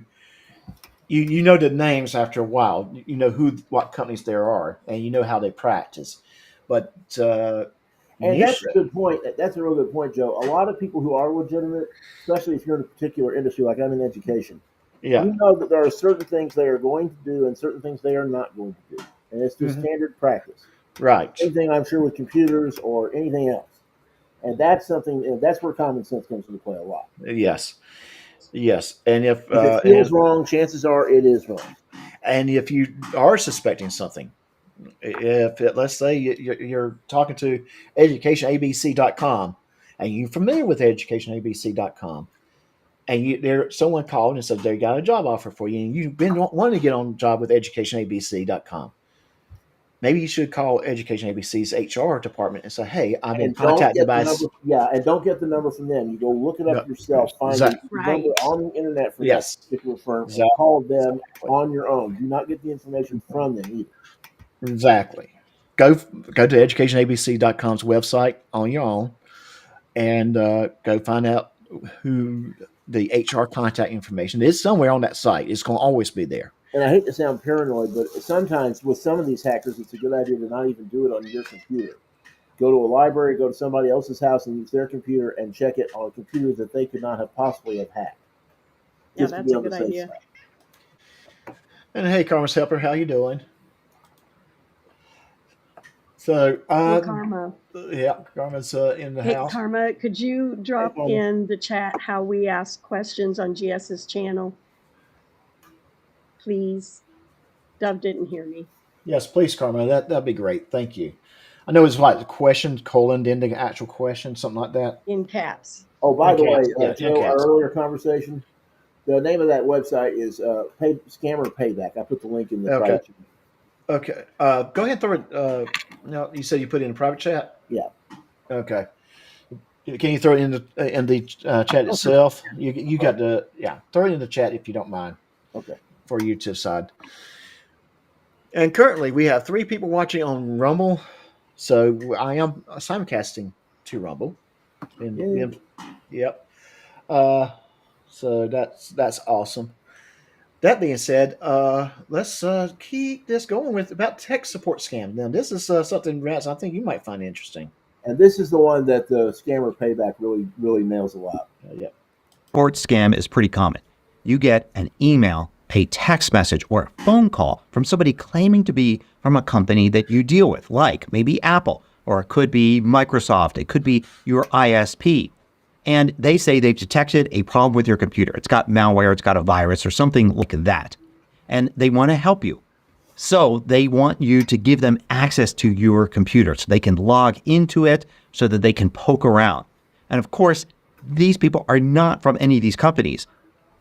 you know the names after a while. You know what companies there are, and you know how they practice. But And that's a initially, good point. That's a real good point, Joe. A lot of people who are legitimate, especially if you're in a particular industry, like I'm in education, yeah, you know that there are certain things they are going to do and certain things they are not going to do. And it's just hmm standard practice. right, Same thing, I'm sure, with computers or anything else. And that's something, that's where common sense comes into play a lot. yes. Yes, and If it feels wrong, chances are it is wrong. and if you are suspecting something, if it, let's say you're talking to educationabc.com and you're familiar with educationabc.com, and someone called and said they got a job offer for you, and you've been wanting to get on a job with educationabc.com, maybe you should call Education ABC's HR department and say, "Hey, I've been And don't contacted get the by." number. Yeah, and don't get the number from them. You go look it up No, yourself. Find a number Right. on the internet for that yes, particular firm and exactly. call them on your own. Do not get the information from them either. Exactly. Go to educationabc.com's website on your own and go find out who the HR contact information is. Somewhere on that site. It's going to always be there. And I hate to sound paranoid, but sometimes with some of these hackers, it's a good idea to not even do it on your computer. Go to a library, go to somebody else's house, and use their computer and check it on a computer that they could not have possibly have hacked. Yeah, Just to that's be a on the good safe idea. side. And hey, Karma's helper, how you doing? So, Hey, Karma. yeah, Karma's in the Hey, house. Karma, could you drop Karma. in the chat how we ask questions on GS's channel? Please. Dove didn't hear me. Yes, please, Karma. That'd be great. Thank you. I know it's like the question colon then the actual question, something like that. In caps. Oh, by In the way, caps, yeah, in Joe, our caps. earlier conversation, the name of that website is Scammer Payback. I put the link in the Okay. private chat. Okay. Go ahead and throw it. No, you said you put it in a private chat. Yeah. Okay. Can you throw it in the chat itself? You got to throw it in the chat if you don't mind Okay. for you to decide. And currently we have 3 people watching on Rumble, so I am simulcasting to Rumble. And yep. So that's awesome. That being said, let's keep this going with about tech support scam. Now, this is something, Rats, I think you might find interesting. And this is the one that the Scammer Payback really nails a lot. Yeah. Support scam is pretty common. You get an email, a text message, or a phone call from somebody claiming to be from a company that you deal with, like maybe Apple, or it could be Microsoft, it could be your ISP. And they say they've detected a problem with your computer. It's got malware, it's got a virus, or something like that. And they want to help you. So they want you to give them access to your computer so they can log into it so that they can poke around. And of course, these people are not from any of these companies.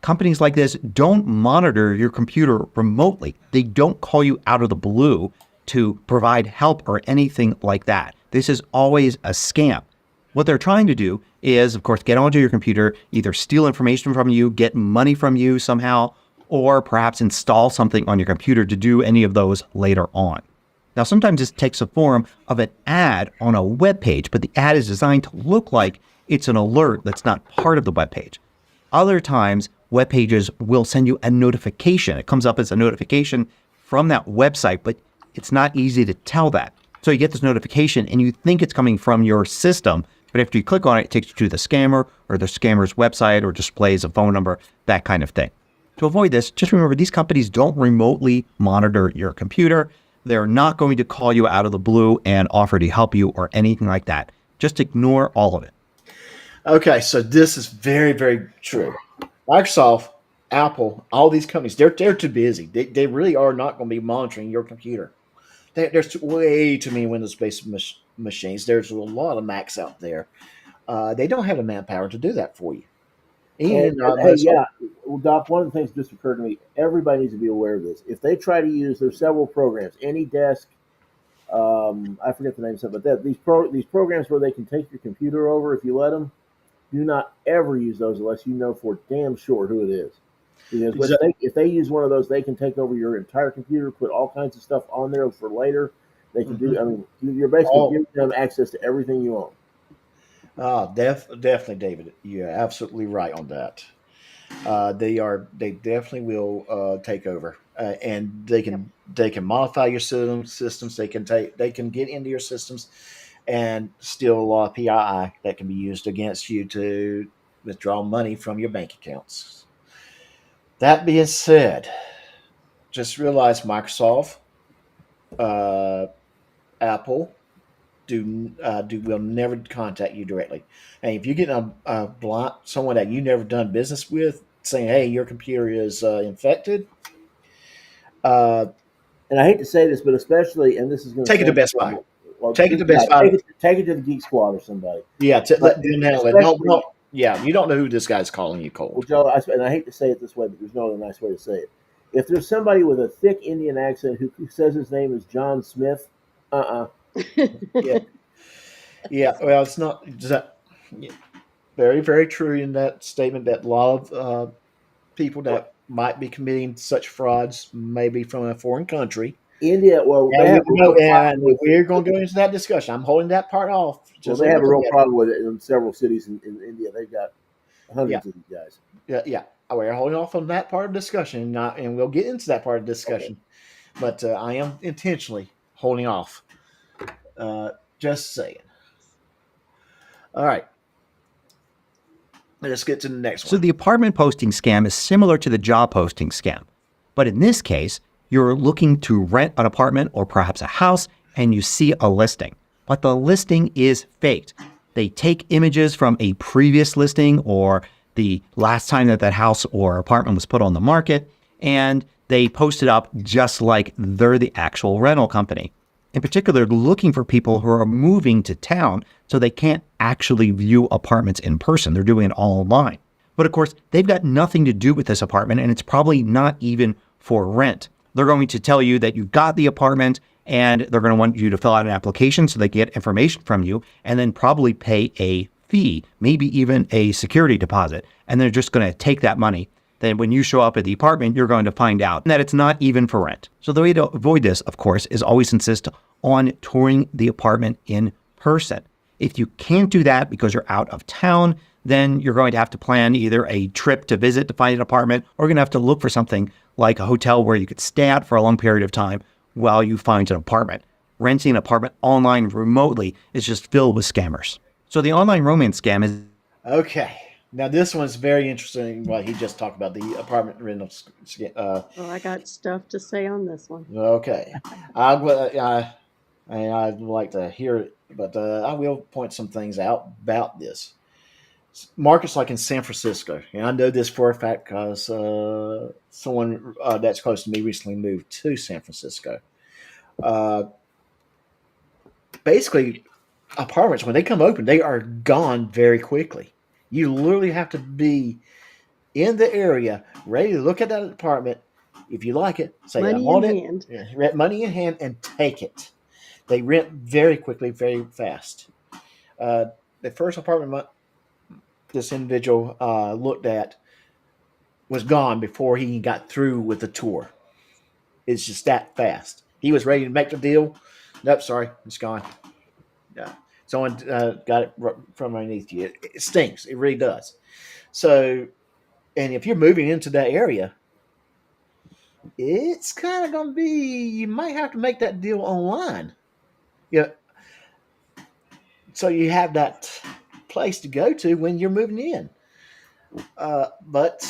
Companies like this don't monitor your computer remotely. They don't call you out of the blue to provide help or anything like that. This is always a scam. What they're trying to do is, of course, get onto your computer, either steal information from you, get money from you somehow, or perhaps install something on your computer to do any of those later on. Now, sometimes this takes the form of an ad on a web page, but the ad is designed to look like it's an alert that's not part of the web page. Other times, web pages will send you a notification. It comes up as a notification from that website, but it's not easy to tell that. So you get this notification and you think it's coming from your system, but after you click on it, it takes you to the scammer or the scammer's website or displays a phone number, that kind of thing. To avoid this, just remember these companies don't remotely monitor your computer. They're not going to call you out of the blue and offer to help you or anything like that. Just ignore all of it. Okay, so this is very, very true. Microsoft, Apple, all these companies, they're too busy. They really are not going to be monitoring your computer. There's way too many Windows-based machines. There's a lot of Macs out there. They don't have the manpower to do that for you. And hey, yeah, well, Doc, one of the things just occurred to me. Everybody needs to be aware of this. If they try to use, there's several programs, AnyDesk, I forget the name of something, but these programs where they can take your computer over if you let them, do not ever use those unless you know for damn sure who it is. Because if they use one of those, they can take over your entire computer, put all kinds of stuff on there for later. They can do. I mean, you're basically giving them access to everything you own. Definitely, David. You're absolutely right on that. They definitely will take over, and they can modify your systems. They can get into your systems and steal a lot of PII that can be used against you to withdraw money from your bank accounts. That being said, just realize Microsoft, Apple, will never contact you directly. And if you get a blind someone that you never done business with saying, "Hey, your computer is infected," uh, And I hate to say this, but especially, and this is going to take it to sound Best Buy. terrible. Well, Take it to Best Buy. take it to the Geek Squad or somebody. Yeah, But let them handle it. especially, Don't. Yeah, you don't know who this guy's calling you well, cold. Joe, and I hate to say it this way, but there's no other nice way to say it. If there's somebody with a thick Indian accent who says his name is John Smith, Yeah, yeah. Well, it's not. Yeah, very, very true in that statement that a lot of people that might be committing such frauds may be from a foreign country. India, well, they And have a real problem with. we're going to go into that discussion. I'm holding that part off Well, just a they have a little real bit. problem with it in several cities in India. They've got Yeah, hundreds of these guys. yeah. We're holding off on that part of the discussion, and we'll get into that part of the Okay. discussion. But I am intentionally holding off. Just saying. All right. Let's get to the next So one. the apartment posting scam is similar to the job posting scam. But in this case, you're looking to rent an apartment or perhaps a house and you see a listing. But the listing is faked. They take images from a previous listing or the last time that house or apartment was put on the market, and they post it up just like they're the actual rental company. In particular, looking for people who are moving to town so they can't actually view apartments in person. They're doing it all online. But of course, they've got nothing to do with this apartment, and it's probably not even for rent. They're going to tell you that you got the apartment, and they're going to want you to fill out an application so they get information from you, and then probably pay a fee, maybe even a security deposit. And they're just going to take that money. Then when you show up at the apartment, you're going to find out that it's not even for rent. So the way to avoid this, of course, is always insist on touring the apartment in person. If you can't do that because you're out of town, then you're going to have to plan either a trip to visit to find an apartment, or you're going to have to look for something like a hotel where you could stay at for a long period of time while you find an apartment. Renting an apartment online remotely is just filled with scammers. So the online romance scam is Okay. Now this one's very interesting. What he just talked about the apartment rental. Well, I got stuff to say on this one. Okay, I'd like to hear it, but I will point some things out about this. Markets like in San Francisco, and I know this for a fact because someone that's close to me recently moved to San Francisco. Uh, Basically, apartments when they come open, they are gone very quickly. You literally have to be in the area, ready to look at that apartment. If you like it, say I Money want in it. hand. Rent money in hand and take it. They rent very quickly, very fast. The first apartment this individual looked at was gone before he got through with the tour. It's just that fast. He was ready to make the deal. Nope, sorry, it's gone. Yeah, someone got it from underneath you. It stinks. It really does. So, and if you're moving into that area, it's kind of going to be. You might have to make that deal online. Yeah, so you have that place to go to when you're moving in. But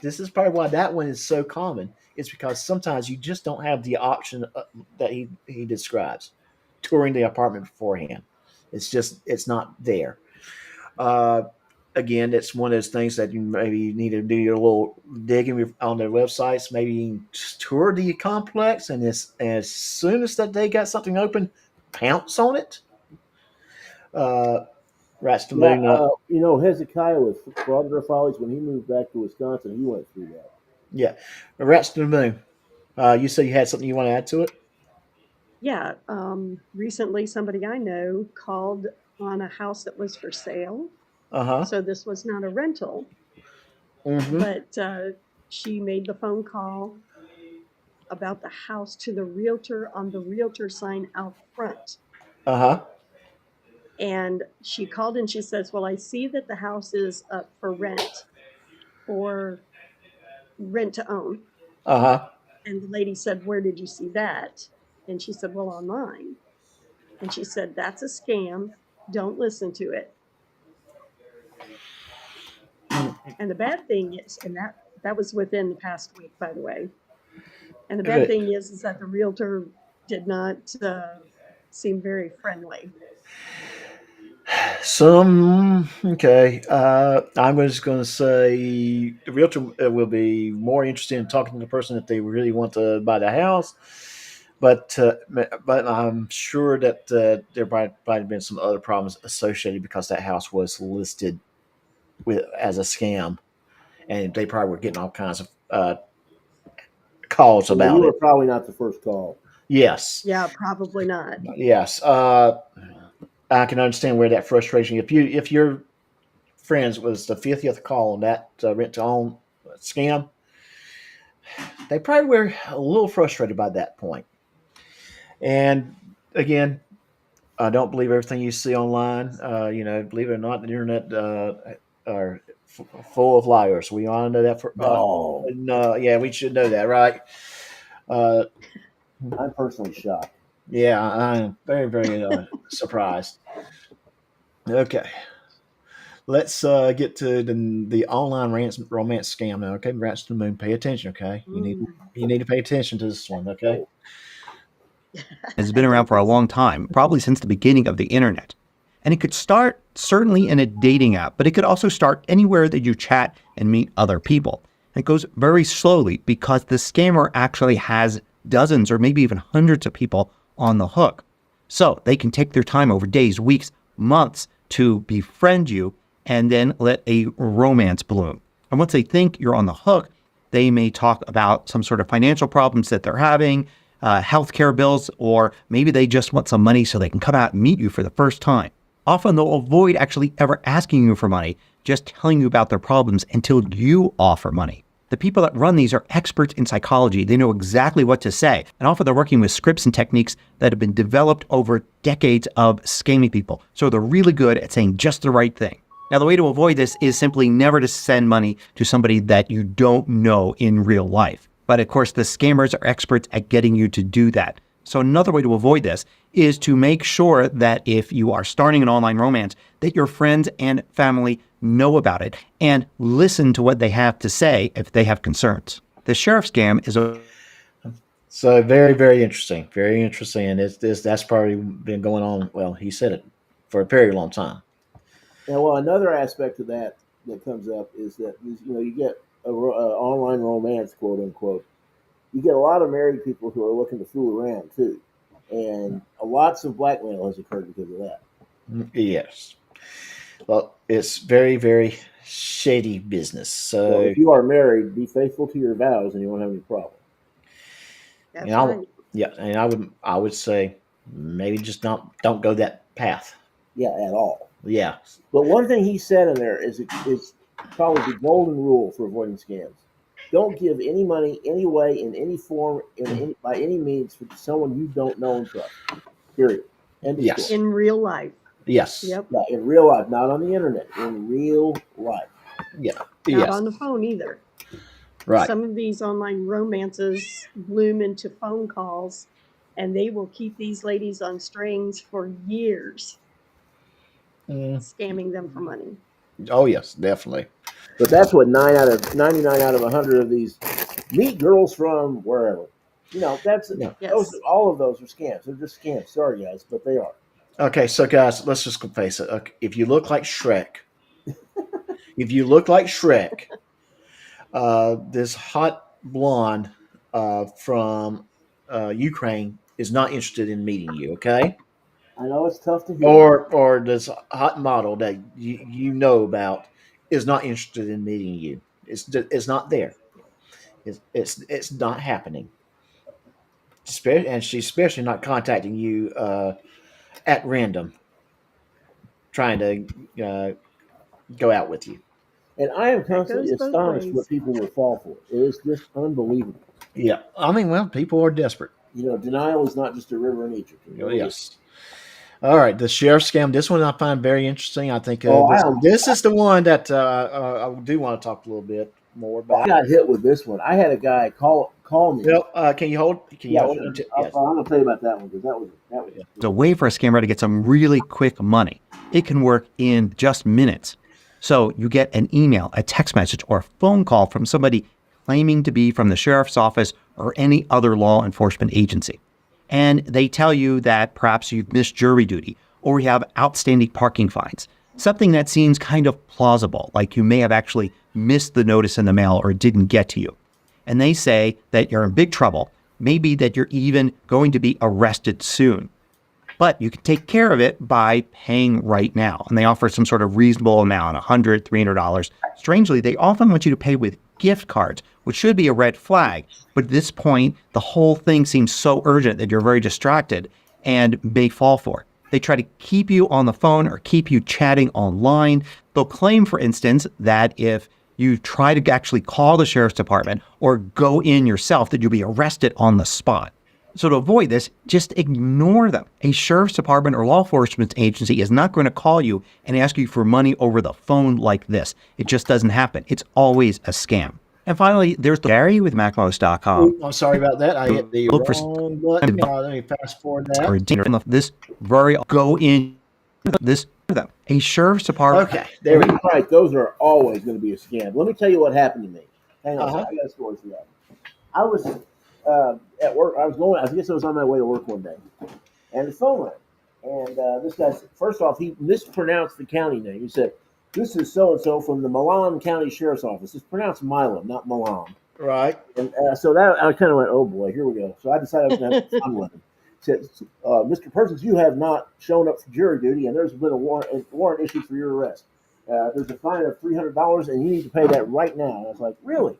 this is probably why that one is so common. It's because sometimes you just don't have the option that he describes, touring the apartment beforehand. It's not there. Uh, Again, it's one of those things that you maybe need to do your little digging on their websites. Maybe just tour the complex, and as soon as that they got something open, pounce on it. Uh, Rats to the Yeah, moon. Hezekiah with Fraudulent Follies, when he moved back to Wisconsin, he went through that. Yeah, rats to the moon. You said you had something you want to add to it? Yeah. Recently, somebody I know called on a house that was for sale. Uh-huh. So this was not a rental, Mm-hmm. but she made the phone call about the house to the realtor on the realtor sign out front. Uh-huh. And she called and she says, "Well, I see that the house is up for rent or rent to own." Uh-huh. And the lady said, "Where did you see that?" And she said, "Well, online." And she said, "That's a scam. Don't listen to it." And the bad thing is, and that was within the past week, by the way. And the bad thing is that the realtor did not seem very friendly. Some okay. I'm just going to say the realtor will be more interested in talking to the person if they really want to buy the house, but I'm sure that there might have been some other problems associated because that house was listed as a scam, and they probably were getting all kinds of calls Well, you about were it. probably not the first call. Yes, Yeah, probably not. yes. I can understand where that frustration. If your friends was the 50th call on that rent to own scam, they probably were a little frustrated by that point. And again, I don't believe everything you see online. Believe it or not, the internet are full of liars. We all know that. No, Yeah, we should know that, right? Uh, I'm personally shocked. yeah, I'm very, very surprised. Okay, let's get to the online romance scam now. Okay, rats to the moon. Pay attention. Okay, Mm. you need to pay attention to this one. Okay. Oh, It's been around for a long time, probably since the beginning of the internet. And it could start certainly in a dating app, but it could also start anywhere that you chat and meet other people. And it goes very slowly because the scammer actually has dozens or maybe even hundreds of people on the hook. So they can take their time over days, weeks, months to befriend you and then let a romance bloom. And once they think you're on the hook, they may talk about some sort of financial problems that they're having, healthcare bills, or maybe they just want some money so they can come out and meet you for the first time. Often they'll avoid actually ever asking you for money, just telling you about their problems until you offer money. The people that run these are experts in psychology. They know exactly what to say. And often they're working with scripts and techniques that have been developed over decades of scamming people. So they're really good at saying just the right thing. Now, the way to avoid this is simply never to send money to somebody that you don't know in real life. But of course, the scammers are experts at getting you to do that. So another way to avoid this is to make sure that if you are starting an online romance, that your friends and family know about it and listen to what they have to say if they have concerns. The sheriff scam is a So very, very interesting. Very interesting. And that's probably been going on. Well, he said it for a very long time. now, well, another aspect of that comes up is that you get a online romance, quote unquote. You get a lot of married people who are looking to fool around too, and lots of blackmail has occurred because of that. Yes. Well, it's very, very shady business. So So, if you are married, be faithful to your vows, and you won't have any problem. That's and I, right. yeah, and I would say maybe just don't go that path. Yeah, at all. Yeah. But one thing he said in there is probably the golden rule for avoiding scams. Don't give any money, any way, in any form, by any means, to someone you don't know and trust. Period. End of Yes. story. In real life. Yes. Yep. Yeah, in real life, not on the internet. In real life. Yeah. Not Yes. on the phone either. Right. Some of these online romances bloom into phone calls, and they will keep these ladies on strings for years, Mm. scamming them for money. Oh yes, definitely. But that's what 99 out of 100 of these meet girls from wherever. That's Yeah. Yes. all of those are scams. They're just scams. Sorry, guys, but they are. Okay, so guys, let's just face it. Okay, if you look like Shrek, this hot blonde from Ukraine is not interested in meeting you. Okay, I know it's tough to hear. or this hot model that you know about is not interested in meeting you. It's not there. It's not happening. And she's especially not contacting you at random, trying to go out with you. And I am That constantly goes both astonished ways. what people will fall for. It is just unbelievable. Yeah, I mean, well, people are desperate. Denial is not just a river in Egypt. Yes. All right, the sheriff scam. This one I find very interesting. I think Oh, this is the one that I do want to talk a little bit more I about. got hit with this one. I had a guy call me. Well, can you hold? Can you Yeah, hold? I'm Yes. going to tell you about that one because that was. a way for a scammer to get some really quick money. It can work in just minutes. So you get an email, a text message, or a phone call from somebody claiming to be from the sheriff's office or any other law enforcement agency. and they tell you that perhaps you've missed jury duty or you have outstanding parking fines. Something that seems kind of plausible, like you may have actually missed the notice in the mail or it didn't get to you. And they say that you're in big trouble, maybe that you're even going to be arrested soon. But you can take care of it by paying right now. And they offer some sort of reasonable amount, $100, $300. Strangely, they often want you to pay with gift cards, which should be a red flag. But at this point, the whole thing seems so urgent that you're very distracted and may fall for it. They try to keep you on the phone or keep you chatting online. They'll claim, for instance, that if you try to actually call the sheriff's department or go in yourself, that you'll be arrested on the spot. So to avoid this, just ignore them. A sheriff's department or law enforcement agency is not going to call you and ask you for money over the phone like this. It just doesn't happen. It's always a scam. And finally, there's Gary with MacMost.com. I'm sorry about that. I hit the wrong button. Let me fast forward that. Or this very go in this them. A sheriff's department. Okay, there we go. Right, those are always going to be a scam. Let me tell you what happened to me. Hang on, I got a story for that. I was at work. I guess I was on my way to work one day, and the phone rang. And this guy, first off, he mispronounced the county name. He said, "This is so and so from the Milan County Sheriff's Office." It's pronounced Milan, not Milan. Right. And so that I kind of went, "Oh boy, here we go." So I decided I was going to have fun with him. He said, "Mr. Persons, you have not shown up for jury duty, and there's been a warrant issued for your arrest. There's a fine of $300, and you need to pay that right now." And I was like, "Really?"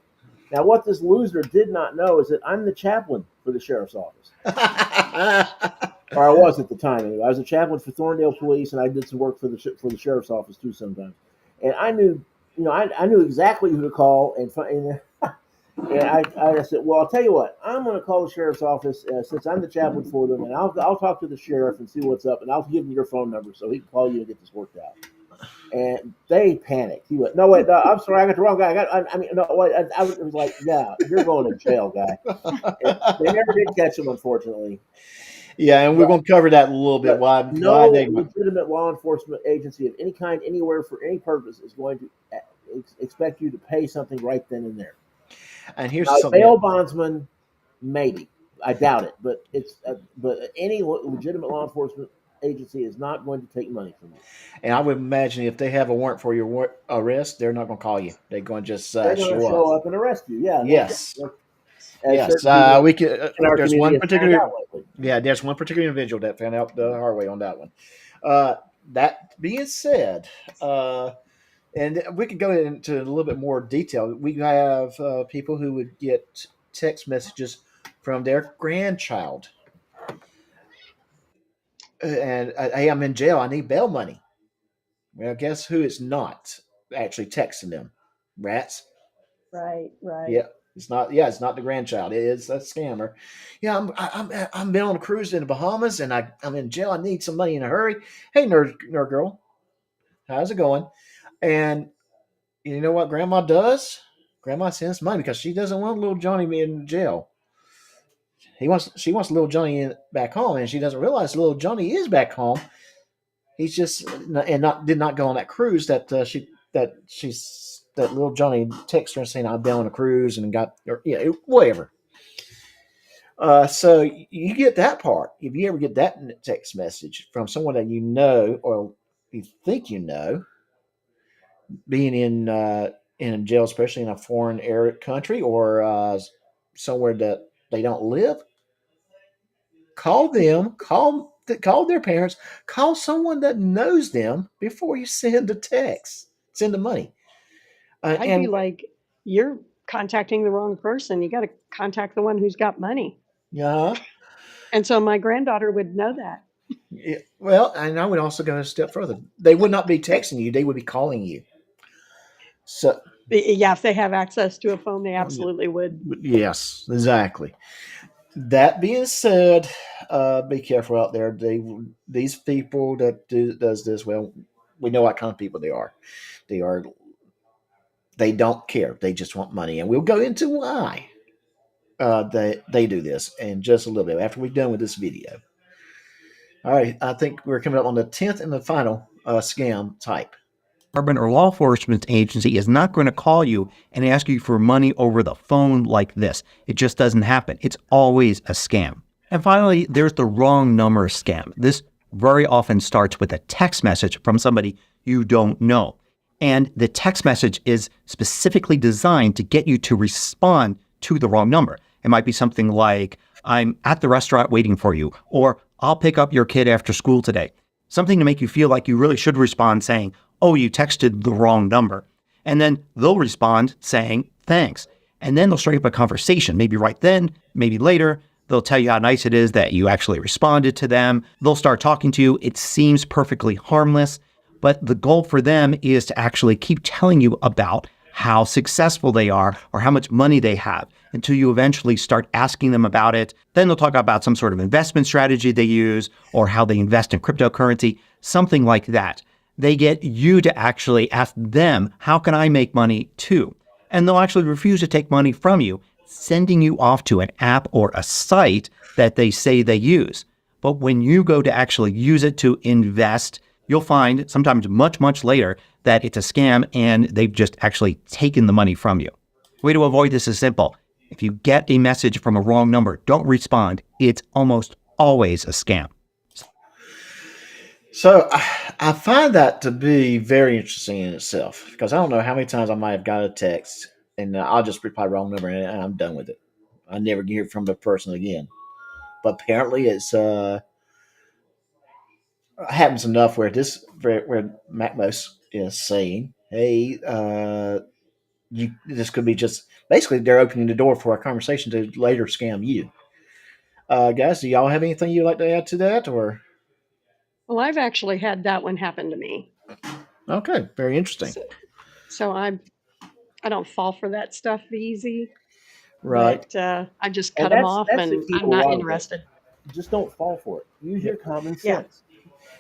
Now, what this loser did not know is that I'm the chaplain for the sheriff's office. Or I was at the time. Anyway. I was a chaplain for Thorndale Police, and I did some work for the sheriff's office too sometimes. And I knew, I knew exactly who to call. And I said, "Well, I'll tell you what. I'm going to call the sheriff's office since I'm the chaplain for them, and I'll talk to the sheriff and see what's up, and I'll give him your phone number so he can call you and get this worked out." And they panicked. He went, "No, wait, no, I'm sorry, I got the wrong guy. I was like, yeah, you're going to jail, guy." They never did catch him, unfortunately. Yeah, and we're going to cover that a little bit. Why they legitimate law enforcement agency of any kind, anywhere, for any purpose is going to expect you to pay something right then and there. And here's now, something. Bail bondsman, maybe. I doubt it, but any legitimate law enforcement agency is not going to take money from you. And I would imagine if they have a warrant for your arrest, they're not going to call you. They're going to just show up and arrest you. Yeah. Yes. Yes. We could. There's one particular. Yeah, there's one particular individual that found out the hard way on that one. That being said, and we could go into a little bit more detail. We have people who would get text messages from their grandchild. And hey, I'm in jail. I need bail money. Well, guess who is not actually texting them? Rats. Right. Yeah, it's not. Yeah, it's not the grandchild. It is a scammer. Yeah, I'm been on a cruise in the Bahamas, and I'm in jail. I need some money in a hurry. Hey, nerd girl, how's it going? And you know what Grandma does? Grandma sends money because she doesn't want little Johnny in jail. She wants little Johnny back home, and she doesn't realize little Johnny is back home. He's just did not go on that cruise that little Johnny texted her saying I've been on a cruise and got whatever. So you get that part. If you ever get that text message from someone that you know or you think you know, being in jail, especially in a foreign country or somewhere that they don't live, call them, call their parents, call someone that knows them before you send a text, send the money. I'd be like, you're contacting the wrong person. You got to contact the one who's got money. Yeah. And so my granddaughter would know that. Yeah, well, and I would also go a step further. They would not be texting you; they would be calling you. So, yeah, if they have access to a phone, they absolutely would. Yes, exactly. That being said, be careful out there. These people that does this, well, we know what kind of people they are. They don't care. They just want money, and we'll go into why they do this in just a little bit after we're done with this video. All right, I think we're coming up on the 10th and the final scam type. Department or law enforcement agency is not going to call you and ask you for money over the phone like this. It just doesn't happen. It's always a scam. And finally, there's the wrong number scam. This very often starts with a text message from somebody you don't know. And the text message is specifically designed to get you to respond to the wrong number. It might be something like, I'm at the restaurant waiting for you, or I'll pick up your kid after school today. Something to make you feel like you really should respond saying, oh, you texted the wrong number. And then they'll respond saying, thanks. And then they'll strike up a conversation, maybe right then, maybe later. They'll tell you how nice it is that you actually responded to them. They'll start talking to you. It seems perfectly harmless, but the goal for them is to actually keep telling you about how successful they are or how much money they have until you eventually start asking them about it. Then they'll talk about some sort of investment strategy they use or how they invest in cryptocurrency, something like that. They get you to actually ask them, how can I make money too? And they'll actually refuse to take money from you, sending you off to an app or a site that they say they use. But when you go to actually use it to invest, you'll find sometimes much, much later that it's a scam and they've just actually taken the money from you. The way to avoid this is simple. If you get a message from a wrong number, don't respond. It's almost always a scam. So I find that to be very interesting in itself because I don't know how many times I might have got a text and I'll just reply wrong number and I'm done with it. I never hear from the person again. But apparently it's happens enough where where Macmos is saying, "Hey, this could be just basically they're opening the door for a conversation to later scam you." Guys, do y'all have anything you'd like to add to that, or? Well, I've actually had that one happen to me. Okay, very interesting. So I don't fall for that stuff easy. Right. But I just And cut them off, that's the and key to I'm a not lot of it. interested. Just don't fall for it. Use your common Yeah. sense.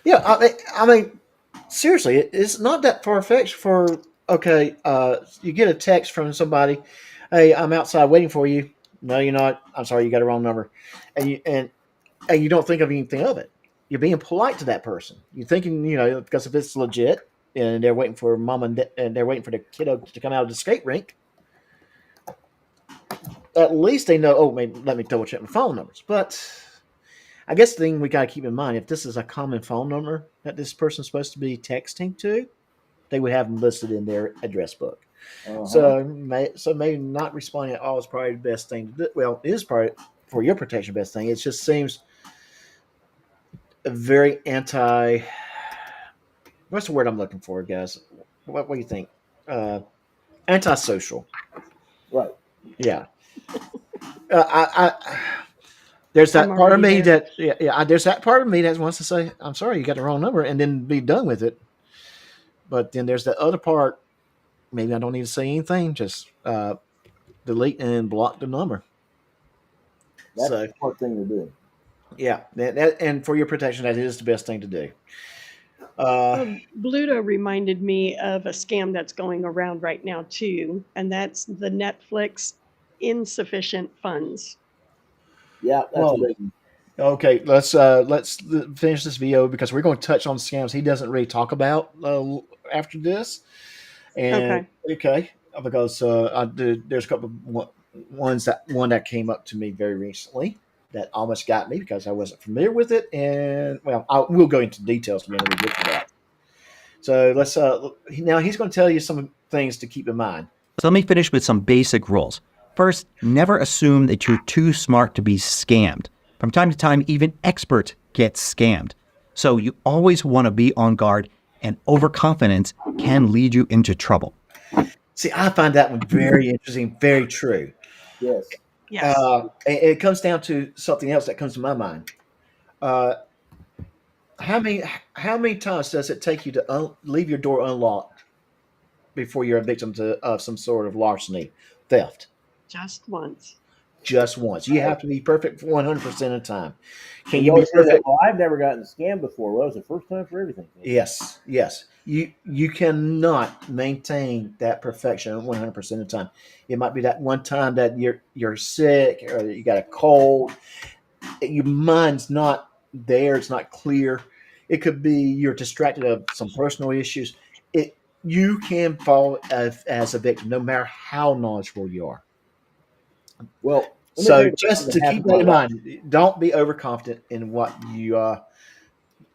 Yeah, I mean, seriously, it's not that far fetched. For okay, you get a text from somebody, "Hey, I'm outside waiting for you." No, you're not. I'm sorry, you got a wrong number, and you don't think of anything of it. You're being polite to that person. You're thinking, because if it's legit and they're waiting for mom and they're waiting for the kiddo to come out of the skate rink, at least they know. Oh, maybe let me double check my phone numbers. But I guess the thing we got to keep in mind, if this is a common phone number that this person's supposed to be texting to, they would have them listed in their address book. Uh-huh. So maybe not responding at all is probably the best thing to do. Well, it is probably for your protection best thing. It just seems a very anti. What's the word I'm looking for, guys? What do you think? Antisocial. Right. Yeah. There's that I'm part of already me there. that there's that part of me that wants to say, "I'm sorry, you got the wrong number," and then be done with it. But then there's that other part. Maybe I don't need to say anything. Just delete and block the number. That's So the smart thing to do. yeah, and for your protection, that is the best thing to do. Well, Bluto reminded me of a scam that's going around right now too, and that's the Netflix insufficient funds. Yeah, that's Well, a big one. okay, let's finish this video because we're going to touch on scams he doesn't really talk about after this. And Okay. because there's a couple of one that came up to me very recently that almost got me because I wasn't familiar with it, and well, we'll go into details when we get to that. So let's now he's going to tell you some things to keep in mind. So let me finish with some basic rules. First, never assume that you're too smart to be scammed. From time to time, even experts get scammed. So you always want to be on guard, and overconfidence can lead you into trouble. See, I find that one very interesting, very true. Yes. Yes. It comes down to something else that comes to my mind. Uh, how many times does it take you to leave your door unlocked before you're a victim of some sort of larceny, theft? Just once. Just once. You have to be perfect 100% of the time. Can You you be always say that, perfect? well, I've never gotten scammed before. Well, it was the first time for everything. Yes, yes. You cannot maintain that perfection 100% of the time. It might be that one time that you're sick or you got a cold. Your mind's not there. It's not clear. It could be you're distracted of some personal issues. You can fall as a victim no matter how knowledgeable you are. Well, Let me tell So you something just that to keep happened to that my in wife. mind, don't be overconfident in what you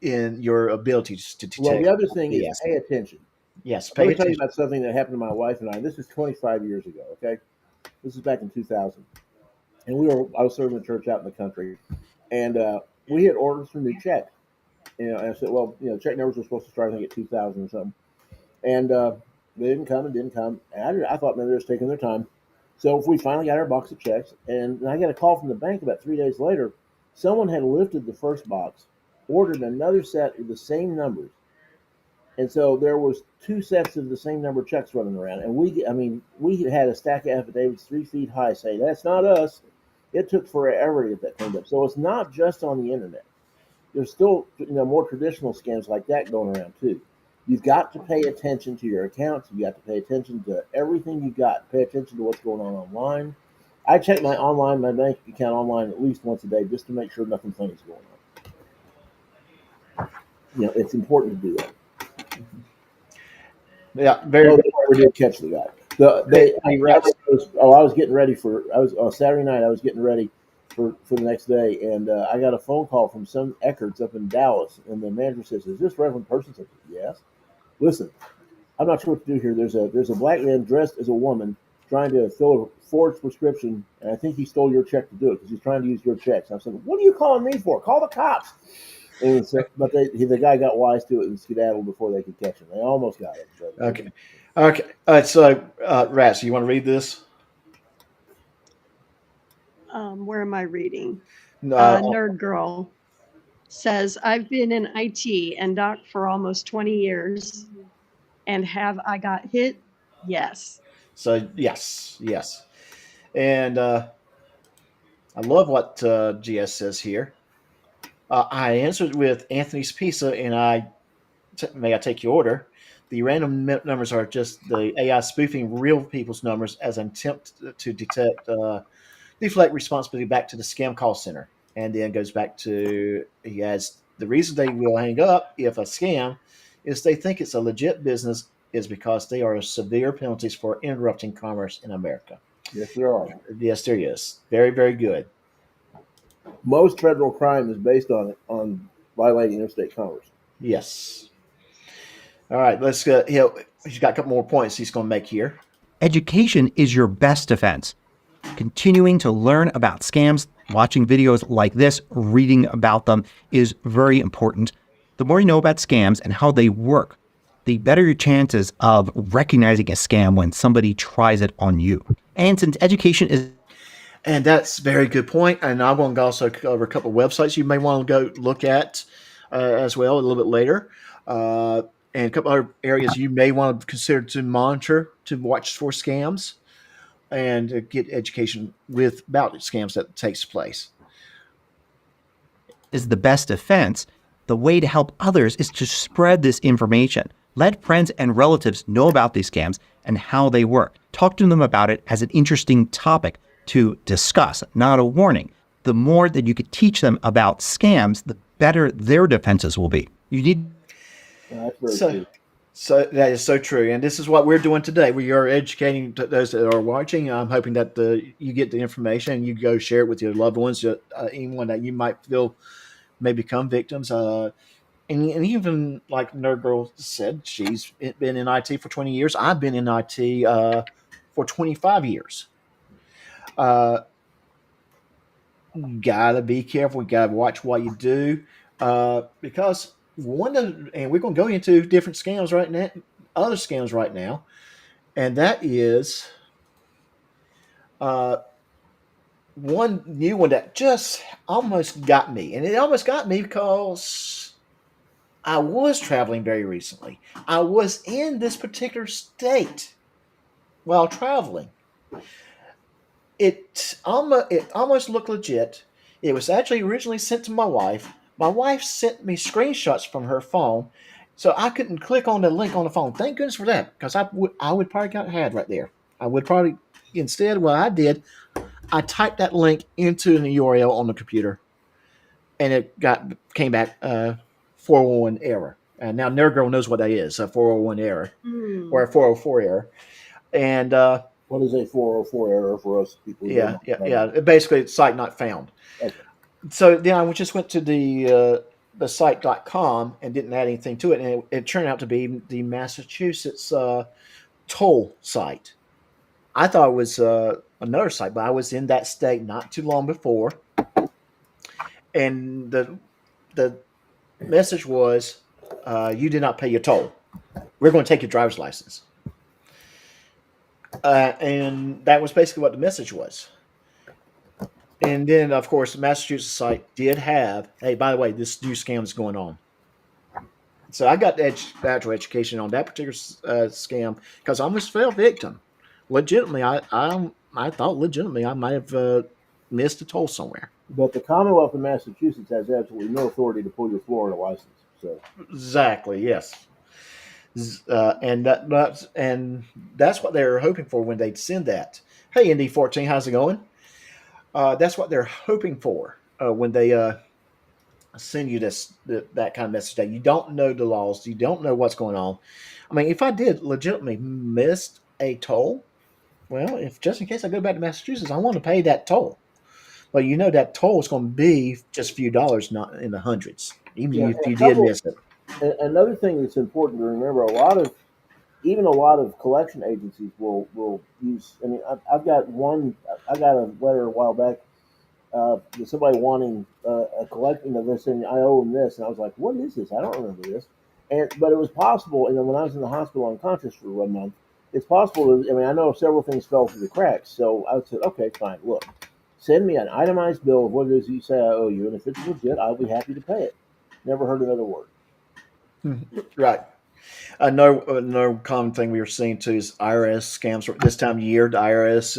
in your abilities to Well, detect the other thing is BS. pay attention. Yes, Let pay me tell you attention. about something that happened to my wife and I. This is 25 years ago. Okay, this is back in 2000, and I was serving a church out in the country, and we had orders for new checks. And I said, well, check numbers are supposed to start I think at 2000 or something, and they didn't come and didn't come. And I thought maybe they were just taking their time. So we finally got our box of checks, and I got a call from the bank about 3 days later. Someone had lifted the first box, ordered another set of the same numbers, and so there was two sets of the same number of checks running around. And we had a stack of affidavits 3 feet high saying that's not us. It took forever to get that cleaned up. So it's not just on the internet. There's still more traditional scams like that going around too. You've got to pay attention to your accounts. You got to pay attention to everything you got. Pay attention to what's going on online. I check my bank account online at least once a day just to make sure nothing funny's going on. It's important to do that. Yeah, very Oh, good. they never did catch the guy. Hey, hey, Rex. I was getting ready for. I was Saturday night. I was getting ready for the next day, and I got a phone call from some Eckerts up in Dallas, and the manager says, "Is this Reverend Person?" I said, "Yes." Listen, I'm not sure what to do here. There's a black man dressed as a woman trying to fill a forged prescription, and I think he stole your check to do it because he's trying to use your checks. I said, "What are you calling me for? Call the cops." And so, but the guy got wise to it and skedaddled before they could catch him. They almost got him. But Okay. Okay. So, Rex, you want to read this? Where am I reading? No. Nerd Girl says, I've been in IT and doc for almost 20 years. And have I got hit? Yes. So, yes, yes. And I love what GS says here. I answered with Anthony's Pizza, and may I take your order? The random numbers are just the AI spoofing real people's numbers as an attempt to deflect responsibility back to the scam call center. And then goes back to he has the reason they will hang up if a scam is they think it's a legit business is because they are severe penalties for interrupting commerce in America. yes, there are. Yes, there is. Very, very good. Most federal crime is based on violating interstate commerce. Yes. All right, let's go. He's got a couple more points he's going to make here. Education is your best defense. Continuing to learn about scams, watching videos like this, reading about them is very important. The more you know about scams and how they work, the better your chances of recognizing a scam when somebody tries it on you. And since education is And that's a very good point. And I want to also cover a couple of websites you may want to go look at as well a little bit later. And a couple other areas you may want to consider to monitor to watch for scams and get education about scams that takes place. is the best defense, the way to help others is to spread this information. Let friends and relatives know about these scams and how they work. Talk to them about it as an interesting topic to discuss, not a warning. The more that you could teach them about scams, the better their defenses will be. You need. That's very true. So that is so true, and this is what we're doing today. We are educating those that are watching. I'm hoping that you get the information and you go share it with your loved ones, anyone that you might feel may become victims. And even like Nerd Girl said, she's been in IT for 20 years. I've been in IT for 25 years. You gotta be careful. You gotta watch what you do because and we're going to go into different scams right now, other scams right now, and that is uh, one new one that just almost got me, and it almost got me because I was traveling very recently. I was in this particular state while traveling. It almost looked legit. It was actually originally sent to my wife. My wife sent me screenshots from her phone, so I couldn't click on the link on the phone. Thank goodness for that, because I would probably got had right there. I would probably instead what I did, I typed that link into the URL on the computer, and it came back 401 error. And now Nerd Girl knows what that is, a 401 error or a 404 error, and What is a 404 error for us people who don't Yeah. Basically, it's site not found. Okay. So then I just went to the site.com and didn't add anything to it, and it turned out to be the Massachusetts toll site. I thought it was another site, but I was in that state not too long before, and the message was, "You did not pay your toll. We're going to take your driver's license." And that was basically what the message was. And then, of course, the Massachusetts site did have, "Hey, by the way, this new scam is going on." So I got the actual education on that particular scam because I almost fell victim. Legitimately, I thought legitimately I might have missed a toll somewhere. But the Commonwealth of Massachusetts has absolutely no authority to pull your Florida license. So Exactly, yes. And that's what they're hoping for when they send that. Hey, ND14, how's it going? That's what they're hoping for when they send you that kind of message that you don't know the laws, you don't know what's going on. I mean, if I did legitimately missed a toll, well, if just in case I go back to Massachusetts, I want to pay that toll. But you know that toll is going to be just a few dollars, not in the hundreds, even yeah, if and you did miss it. another thing that's important to remember: a lot of collection agencies will use. I mean, I've got one. I got a letter a while back. Somebody wanting a collection of this, and I owe them this, and I was like, "What is this? I don't remember this." But it was possible. And then when I was in the hospital unconscious for 1 month, it's possible. I mean, I know several things fell through the cracks. So I said, "Okay, fine. Look, send me an itemized bill of what it is you say I owe you, and if it's legit, I'll be happy to pay it." Never heard another word. Right. No common thing we were seeing too is IRS scams. This time of year, the IRS,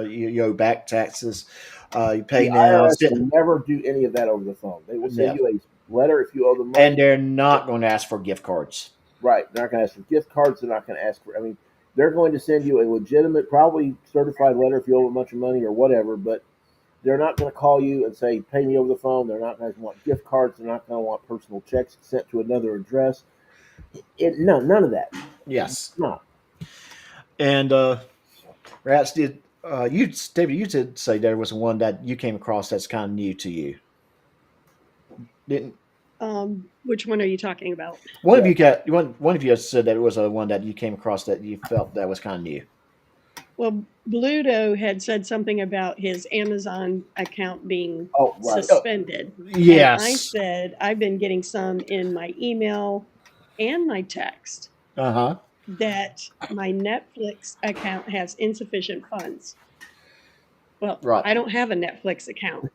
you owe back taxes, you pay The now, IRS will never do any of that over the phone. They will send no, you a letter if you owe them and money. they're not going to ask for gift cards. Right. They're not going to ask for gift cards. They're not going to ask for, I mean, they're going to send you a legitimate, probably certified letter if you owe them a bunch of money or whatever, but they're not going to call you and say, pay me over the phone. They're not going to want gift cards. They're not going to want personal checks sent to another address. None of that. Yes, No. and Rats did. You, David, you did say there was one that you came across that's kind of new to you, didn't? Which one are you talking about? One of Yeah. you got one of you said that it was a one that you came across that you felt that was kind of new. Well, Bluto had said something about his Amazon account being Oh, right. suspended. And I Yes. said, I've been getting some in my email and my text Uh-huh. that my Netflix account has insufficient funds. Well, Right. I don't have a Netflix account.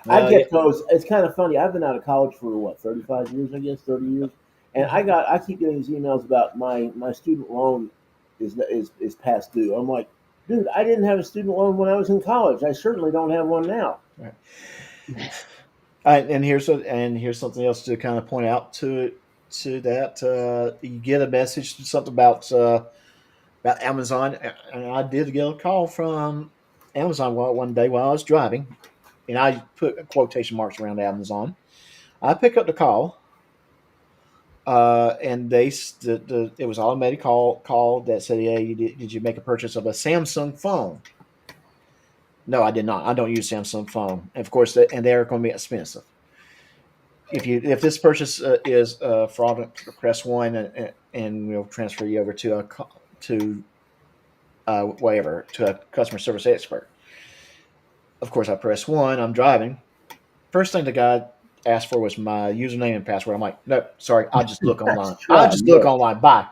I Yeah. get those. It's kind of funny. I've been out of college for what, 35 years, I guess, 30 years. And I keep getting these emails about my student loan is past due. I'm like, dude, I didn't have a student loan when I was in college. I certainly don't have one now. Right. And here's something else to kind of point out to that. You get a message, something about Amazon, and I did get a call from Amazon one day while I was driving, and I put quotation marks around Amazon. I pick up the call, and it was automatic call that said, "Yeah, did you make a purchase of a Samsung phone?" No, I did not. I don't use Samsung phone, and of course, and they're going to be expensive. If this purchase is fraudulent, press one, and we'll transfer you over to whatever, to a customer service expert. Of course, I press one. I'm driving. First thing the guy asked for was my username and password. I'm like, no, sorry, I'll just look online. I'll Try, just look yeah. online. Bye.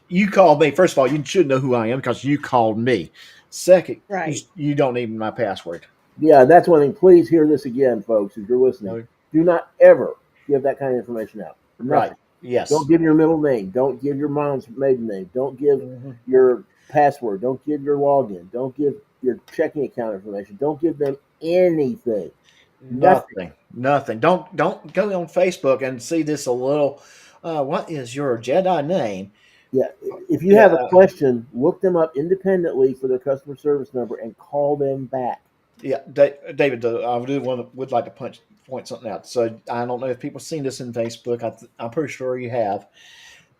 You called me. First of all, you should know who I am because you called me. Second, Right. you don't need my password. Yeah, that's one thing. Please hear this again, folks, if you're listening. No. Do not ever give that kind of information out. Right. Nothing. Don't Yes. give your middle name. Don't give your mom's maiden name. Don't give Mhm. your password. Don't give your login. Don't give your checking account information. Don't give them anything. Nothing. Nothing. Don't go on Facebook and see this a little. What is your Jedi name? Yeah. If you Yeah, have a question, look them up independently for their customer service number and call them back. yeah. David, would like to point something out. So I don't know if people have seen this in Facebook. I'm pretty sure you have.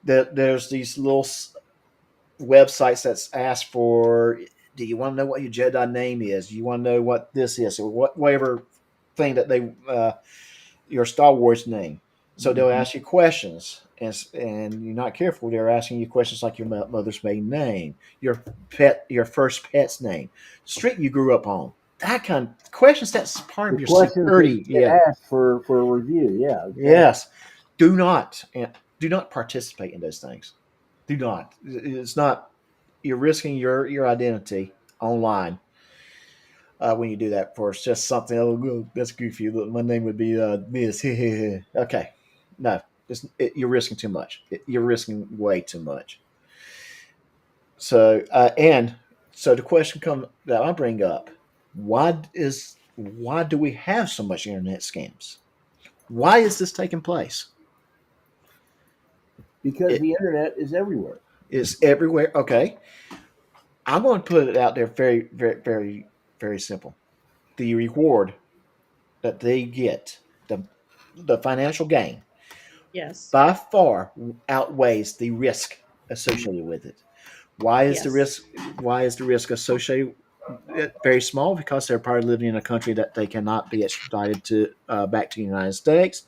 There's these little websites that's asked for. Do you want to know what your Jedi name is? Do you want to know what this is, or whatever thing that they your Star Wars name? So they'll Mhm. ask you questions, and you're not careful. They're asking you questions like your mother's maiden name, your first pet's name, street you grew up on. That kind of questions. That's part The of your questions that security. you get Yeah. asked for a review. Yeah, exactly. Yes. Do not do not participate in those things. Do not. It's not. You're risking your identity online when you do that for just something. Oh, that's goofy. Look, my name would be this. Okay, no, you're risking too much. You're risking way too much. So and so the question come that I bring up: why do we have so much internet scams? Why is this taking place? Because It the internet is everywhere. is everywhere. Okay, I'm going to put it out there very, very, very, very simple. The reward that they get, the the financial gain, Yes. by far outweighs the risk associated with it. Why is the Yes. risk? Why is the risk associated very small? Because they're probably living in a country that they cannot be extradited to back to the United States.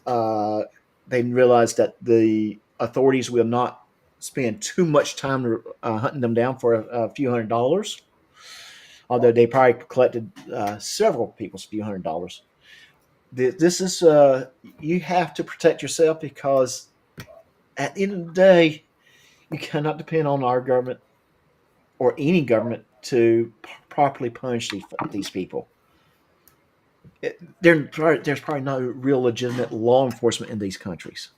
Uh, they realize that the authorities will not spend too much time hunting them down for a few $100s. Although they probably collected several people's few $100s. This is you have to protect yourself because at the end of the day, you cannot depend on our government or any government to properly punish these people. There's probably no real legitimate law enforcement in these countries.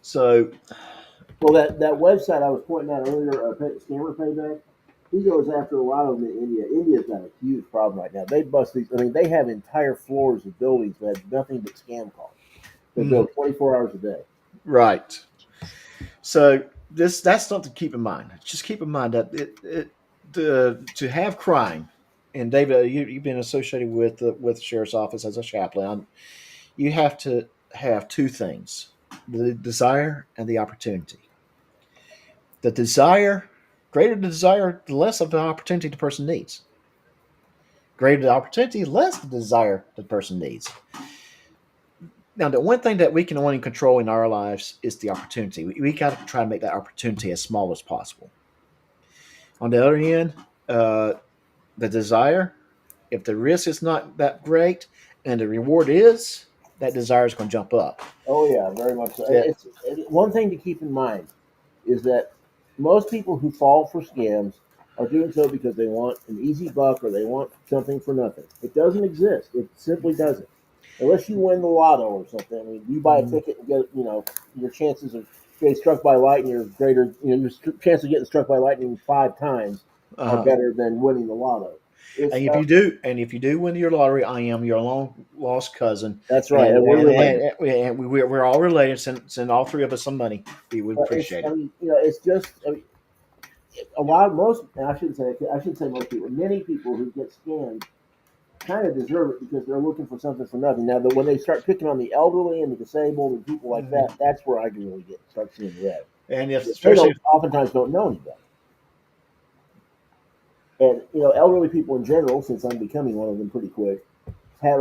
So, Well, that website I was pointing out earlier, Scammer Payback, he goes after a lot of them in India. India's got a huge problem right now. They bust these. I mean, they have entire floors of buildings that have nothing but scam calls. They mhm, build 24 hours a day. right. So that's something to keep in mind. Just keep in mind that to have crime, and David, you've been associated with the sheriff's office as a chaplain. You have to have two things: the desire and the opportunity. The desire, greater the desire, the less of the opportunity the person needs. Greater the opportunity, less the desire the person needs. Now, the one thing that we can only control in our lives is the opportunity. We got to try to make that opportunity as small as possible. On the other hand, uh, the desire, if the risk is not that great and the reward is, that desire is going to jump up. Oh yeah, very much so. Yeah. One thing to keep in mind is that most people who fall for scams are doing so because they want an easy buck or they want something for nothing. It doesn't exist. It simply doesn't. Unless you win the lotto or something. I mean, you buy a Mhm. ticket and get, your chances of getting struck by lightning are greater. Your chance of getting struck by lightning 5 times are Uh-huh. better than winning the lotto. It's And if you do win your lottery, I am your long lost cousin, That's right, and and we're related. we're all related. Send all three of us some money. We would But it's, appreciate I it. mean, it's just. I mean, a lot of most and I shouldn't say most people, many people who get scammed kind of deserve it because they're looking for something for nothing. Now, when they start picking on the elderly and the disabled and people like Mhm. that, that's where I can really start seeing red. And if Because they especially don't oftentimes don't know any better. And elderly people in general, since I'm becoming one of them pretty quick, have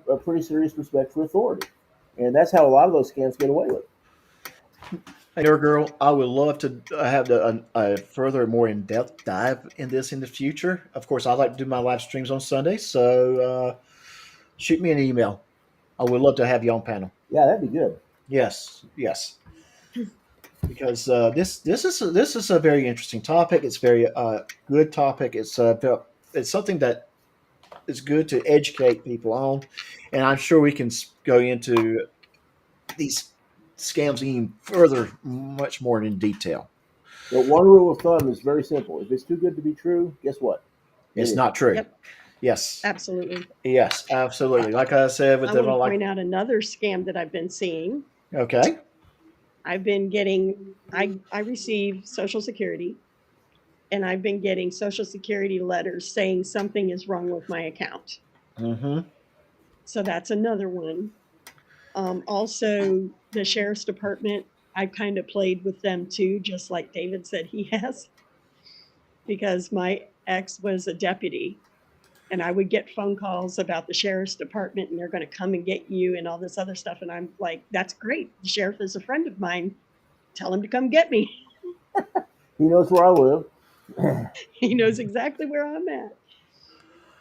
a pretty serious respect for authority, and that's how a lot of those scams get away with. Hey, girl, I would love to have a further, more in depth dive in this in the future. Of course, I like to do my live streams on Sunday, so shoot me an email. I would love to have you on panel. Yeah, that'd be good. Yes, yes, because this is a very interesting topic. It's very good topic. It's something that is good to educate people on, and I'm sure we can go into these scams even further, much more in detail. But one rule of thumb is very simple: if it's too good to be true, guess what? It It's is. not true. Yep. Yes. Absolutely. Yes, absolutely. Like I said, with I the want to like, point out another scam that I've been seeing. okay. I've been getting, I receive Social Security, and I've been getting Social Security letters saying something is wrong with my account. Mm-hmm. So that's another one. Also, the sheriff's department, I kind of played with them too, just like David said he has, because my ex was a deputy, and I would get phone calls about the sheriff's department and they're going to come and get you and all this other stuff. And I'm like, that's great. The sheriff is a friend of mine. Tell him to come get me. He knows where I live. He knows exactly where I'm at.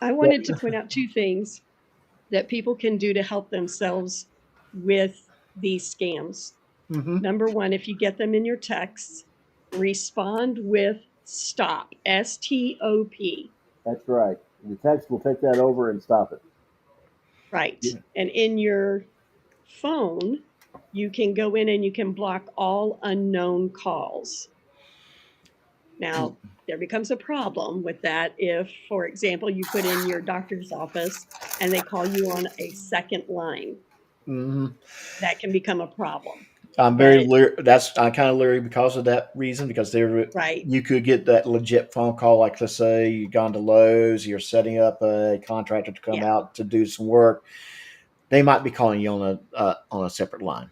I wanted to point out two things that people can do to help themselves with these scams. Mm-hmm. Number one, if you get them in your texts, respond with stop, STOP. That's right. The text will take that over and stop it. Right. Yeah. And in your phone, you can go in and you can block all unknown calls. Now, there becomes a problem with that if, for example, you put in your doctor's office and they call you on a second line. Mm-hmm. That can become a problem. I'm very I'm kind of leery because of that reason, because Right. you could get that legit phone call, like let's say you've gone to Lowe's, you're setting up a contractor to come out to do some work. They might be calling you on a separate line,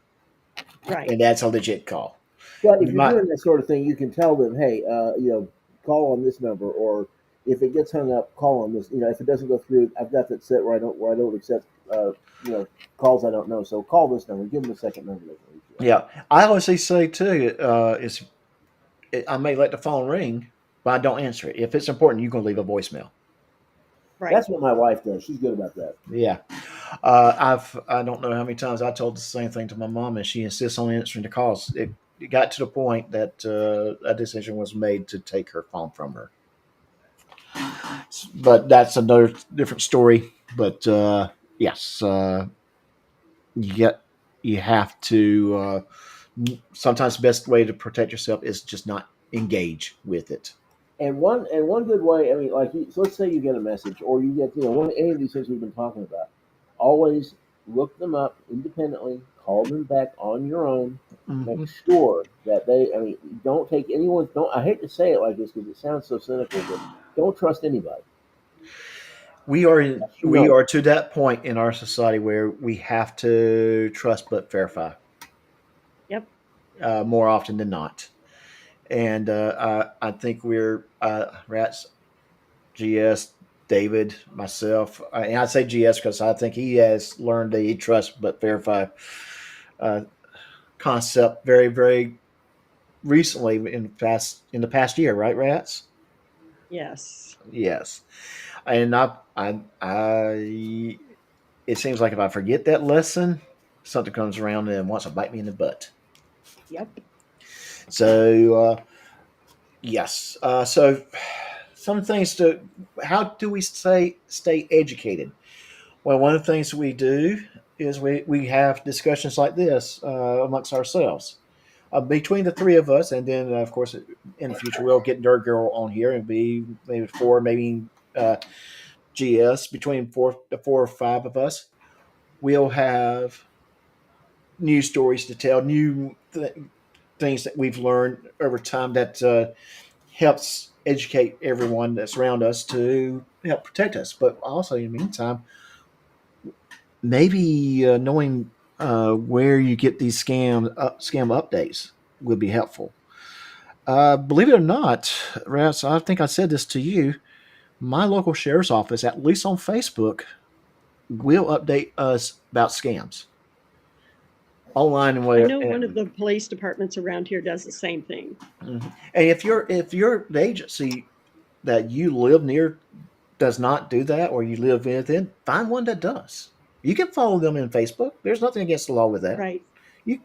Right. and that's a legit call. But if you're doing that sort of thing, you can tell them, hey, call on this number, or if it gets hung up, call on this. If it doesn't go through, I've got that set where I don't accept calls I don't know. So call this number. Give them a second number. Yeah, I always say too, I may let the phone ring, but I don't answer it. If it's important, you're going to leave a voicemail. Right. That's what my wife does. She's good about that. Yeah. I don't know how many times I told the same thing to my mom, and she insists on answering the calls. It got to the point that a decision was made to take her phone from her. But that's another different story. But yes, you have to. Sometimes the best way to protect yourself is just not engage with it. And one good way, I mean, so let's say you get a message, or you get any of these things we've been talking about. Always look them up independently. Call them back on your own. Mm-hmm. Make sure that don't take anyone's. I hate to say it like this because it sounds so cynical, but don't trust anybody. We are to that point in our society where we have to trust but verify. Yep. More often than not. And I think we're Rats, GS, David, myself, and I say GS because I think he has learned the trust but verify concept very, very recently in the past year, right, Rats? Yes. Yes, and it seems like if I forget that lesson, something comes around and wants to bite me in the butt. Yep. So yes, so some things how do we stay educated? Well, one of the things we do is we have discussions like this amongst ourselves. Between the three of us, and then of course in the future we'll get Nerd Girl on here and be maybe four, maybe GS. Between the four or five of us, we'll have news stories to tell, new things that we've learned over time that helps educate everyone that's around us to help protect us. But also in the meantime, maybe knowing where you get these scam updates would be helpful. Believe it or not, Ras, I think I said this to you. My local sheriff's office, at least on Facebook, will update us about scams online and I know one of the police departments around here does the same thing. Mm-hmm. And if the agency that you live near does not do that, or you live within, find one that does. You can follow them in Facebook. There's nothing against the law with that. Right. You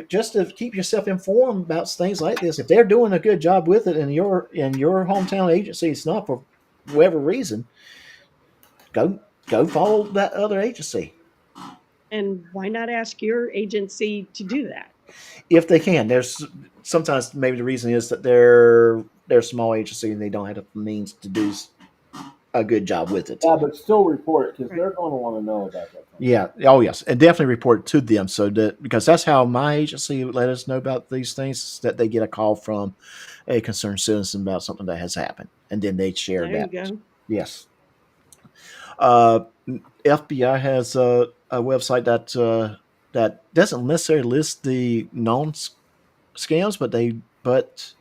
just to keep yourself informed about things like this. If they're doing a good job with it, and your hometown agency is not, for whatever reason, go follow that other agency. And why not ask your agency to do that? If they can. There's sometimes maybe the reason is that they're a small agency and they don't have the means to do a good job with it. Yeah, but still report it because they're going to want to know about that. Yeah. Oh, yes. And definitely report it to them because that's how my agency let us know about these things, that they get a call from a concerned citizen about something that has happened. And then they share that. There you go. Yes. FBI has a website that doesn't necessarily list the known scams, but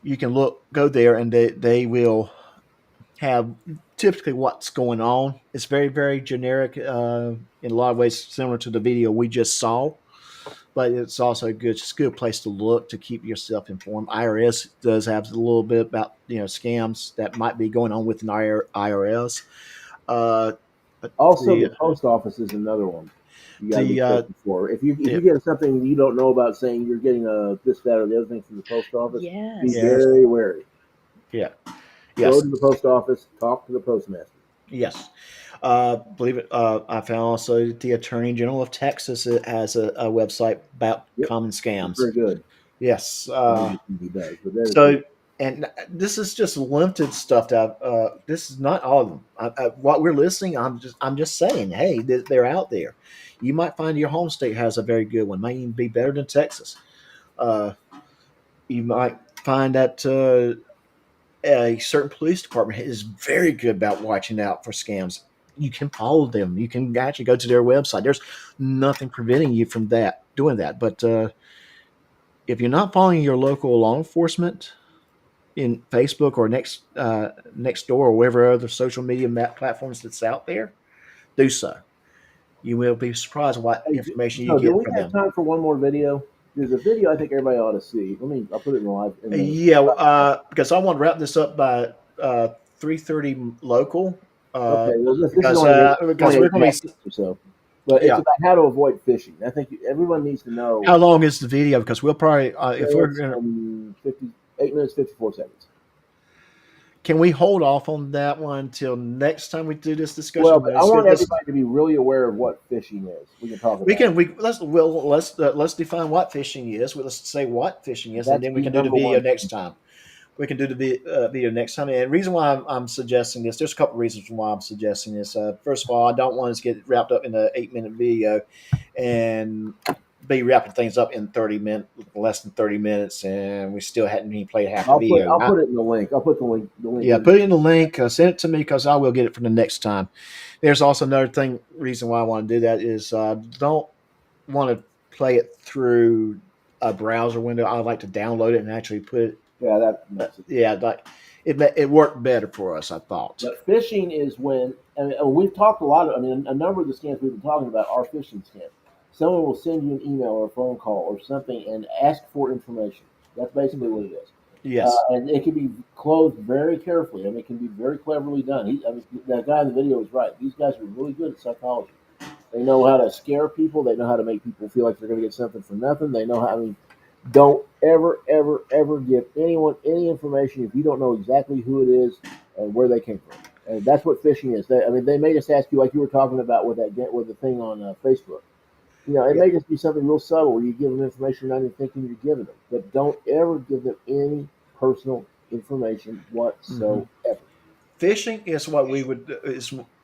you can go there and they will have typically what's going on. It's very, very generic, in a lot of ways, similar to the video we just saw. But it's also just a good place to look to keep yourself informed. IRS does have a little bit about scams that might be going on with an IRS. Uh, Also, the the post office is another one you got to be the careful for. If you the get something you don't know about, saying you're getting this, that, or the other thing from the post office, be Yes. yes, very wary. yeah, Go yes, to the post office, talk to the postmaster. yes. Believe it. I found also the Attorney General of Texas has a website about Yep, common it's scams. very good. Yes. He does, but that is So, good. and this is just limited stuff that this is not all of them. What we're listing, I'm just saying, hey, they're out there. You might find your home state has a very good one. Might even be better than Texas. Uh, you might find that a certain police department is very good about watching out for scams. You can follow them. You can actually go to their website. There's nothing preventing you from doing that. But if you're not following your local law enforcement in Facebook or next door or whatever other social media platforms that's out there, do so. You will be surprised what Hey, information you so do get we from have them. time for one more video? There's a video I think everybody ought to see. I'll put it in the live. Yeah, because I want to wrap this up by 3:30 local. Okay, well, this is only Because we're eight going to minutes be, or so, but it's yeah. about how to avoid phishing. I think everyone needs to know. How long is the video? Because we'll probably if we're It's going to, 8 minutes 54 seconds. can we hold off on that one until next time we do this Well, discussion? but I want everybody to be really aware of what phishing is. We can talk about it. Let's define what phishing is. Let's say what phishing is, and That's then we the can do the number video one next thing. time. We can do the video next time. And the reason why I'm suggesting this, there's a couple reasons why I'm suggesting this. First of all, I don't want us to get wrapped up in an 8-minute video and be wrapping things up in 30 minutes, less than 30 minutes, and we still hadn't even played half the video. I'll put it in the link. I'll put the link. Yeah, put it in the link. Send it to me because I will get it for the next time. There's also another reason why I want to do that is don't want to play it through a browser window. I like to download it and actually put it. Yeah, that makes it. Yeah, like it worked better for us, I thought. But phishing is when, and we've talked a lot of, a number of the scams we've been talking about are phishing scams. Someone will send you an email or a phone call or something and ask for information. That's basically what it is. Yes. And it can be clothed very carefully, and it can be very cleverly done. That guy in the video is right. These guys are really good at psychology. They know how to scare people. They know how to make people feel like they're going to get something for nothing. They know how. Don't ever, ever, ever give anyone any information if you don't know exactly who it is and where they came from. And that's what phishing is. They may just ask you, like you were talking about with the thing on Facebook. It Yeah. may just be something real subtle where you give them information you're not even thinking you're giving them. But don't ever give them any personal information whatsoever. Phishing is what we would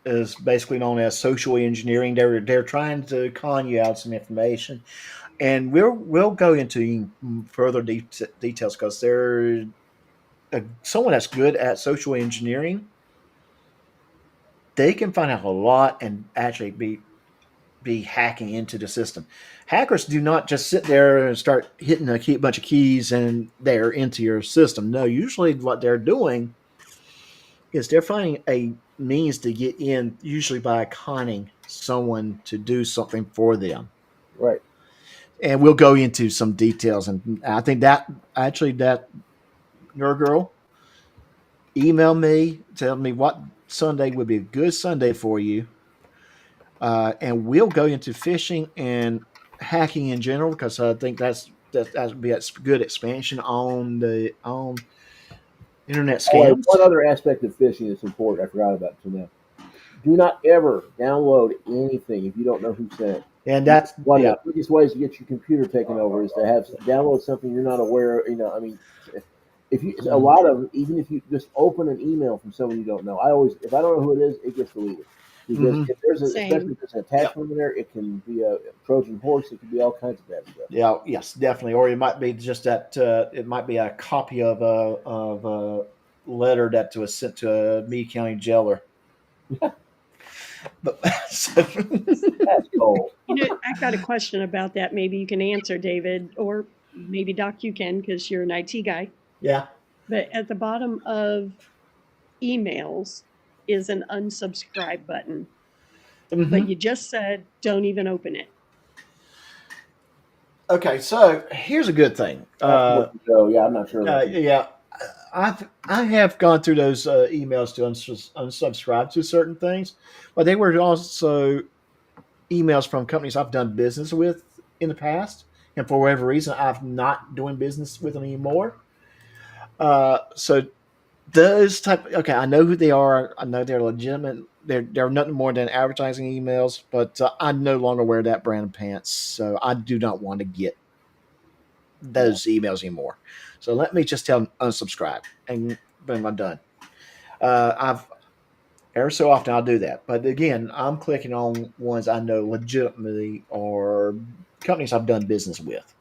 is basically known as social engineering. They're trying to con you out some information, and we'll go into further details because they're someone that's good at social engineering. They can find out a lot and actually be hacking into the system. Hackers do not just sit there and start hitting a bunch of keys and they're into your system. No, usually what they're doing is they're finding a means to get in, usually by conning someone to do something for them. Right. And we'll go into some details. And I think that actually that your girl email me, tell me what Sunday would be a good Sunday for you. And we'll go into phishing and hacking in general because I think that would be a good expansion on the on internet Oh, wait, scams. one other aspect of phishing that's important. I forgot about until now. Do not ever download anything if you don't know who sent it. And that's One of yeah. the quickest ways to get your computer taken over is to have download something you're not aware of. If you a lot of them, even if you just open an email from someone you don't know, if I don't know who it is, it gets deleted because if especially if there's an attachment in there, it can be a Trojan horse. It can be all kinds of bad stuff. Yeah, yes, definitely. Or it might be just that it might be a copy of a letter that was sent to a Meade County jailer. But so, That's cold. I've got a question about that. Maybe you can answer, David, or maybe Doc, you can because you're an IT guy. yeah. But at the bottom of emails is an unsubscribe button, but Hmm. you just said don't even open it. Okay, so here's a good thing. That's what the show. Yeah, I'm not sure about that. Yeah, I have gone through those emails to unsubscribe to certain things, but they were also emails from companies I've done business with in the past, and for whatever reason, I'm not doing business with them anymore. So those type, okay, I know who they are. I know they're legitimate. They're nothing more than advertising emails, but I no longer wear that brand of pants, so I do not want to get Yeah. those emails anymore. So let me just tell them unsubscribe, and boom, I'm done. I've Every so often I'll do that, but again, I'm clicking on ones I know legitimately or companies I've done business with.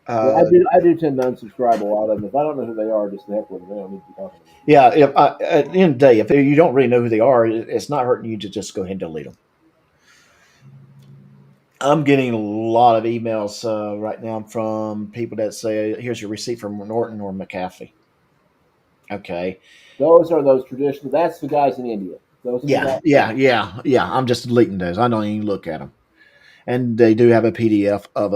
Yeah, Uh, I do tend to unsubscribe a lot of them. If I don't know who they are, just the heck with them. They don't need to be talking to me. yeah, if at the end of the day, if you don't really know who they are, it's not hurting you to just go ahead and delete them. I'm getting a lot of emails right now from people that say, "Here's your receipt from Norton or McAfee." Okay, Those are those traditional. That's the guys in India. Those are the yeah, guys. yeah, yeah, yeah. I'm just deleting those. I don't even look at them, and they do have a PDF of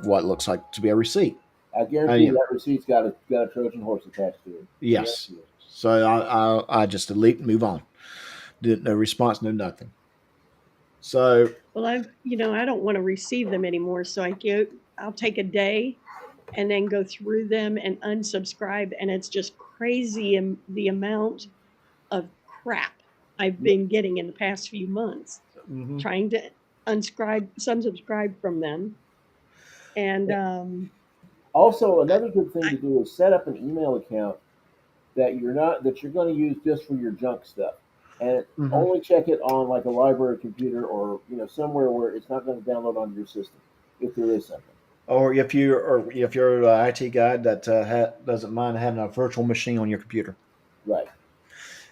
what looks like to be a receipt. I guarantee Yeah, you that receipt's got a Trojan horse attached to it. yes. Guarantee it. So I just delete and move on. No response, no nothing. So Well, I don't want to receive them anymore, so I'll take a day and then go through them and unsubscribe, and it's just crazy the amount of crap I've Yeah. been getting in the past few months mhm. trying to unsubscribe from them. And Also, another good thing I, to do is set up an email account that you're going to use just for your junk stuff, and Mhm. only check it on like a library computer or somewhere where it's not going to download onto your system if there is something. Or if you're an IT guy that doesn't mind having a virtual machine on your computer. Right.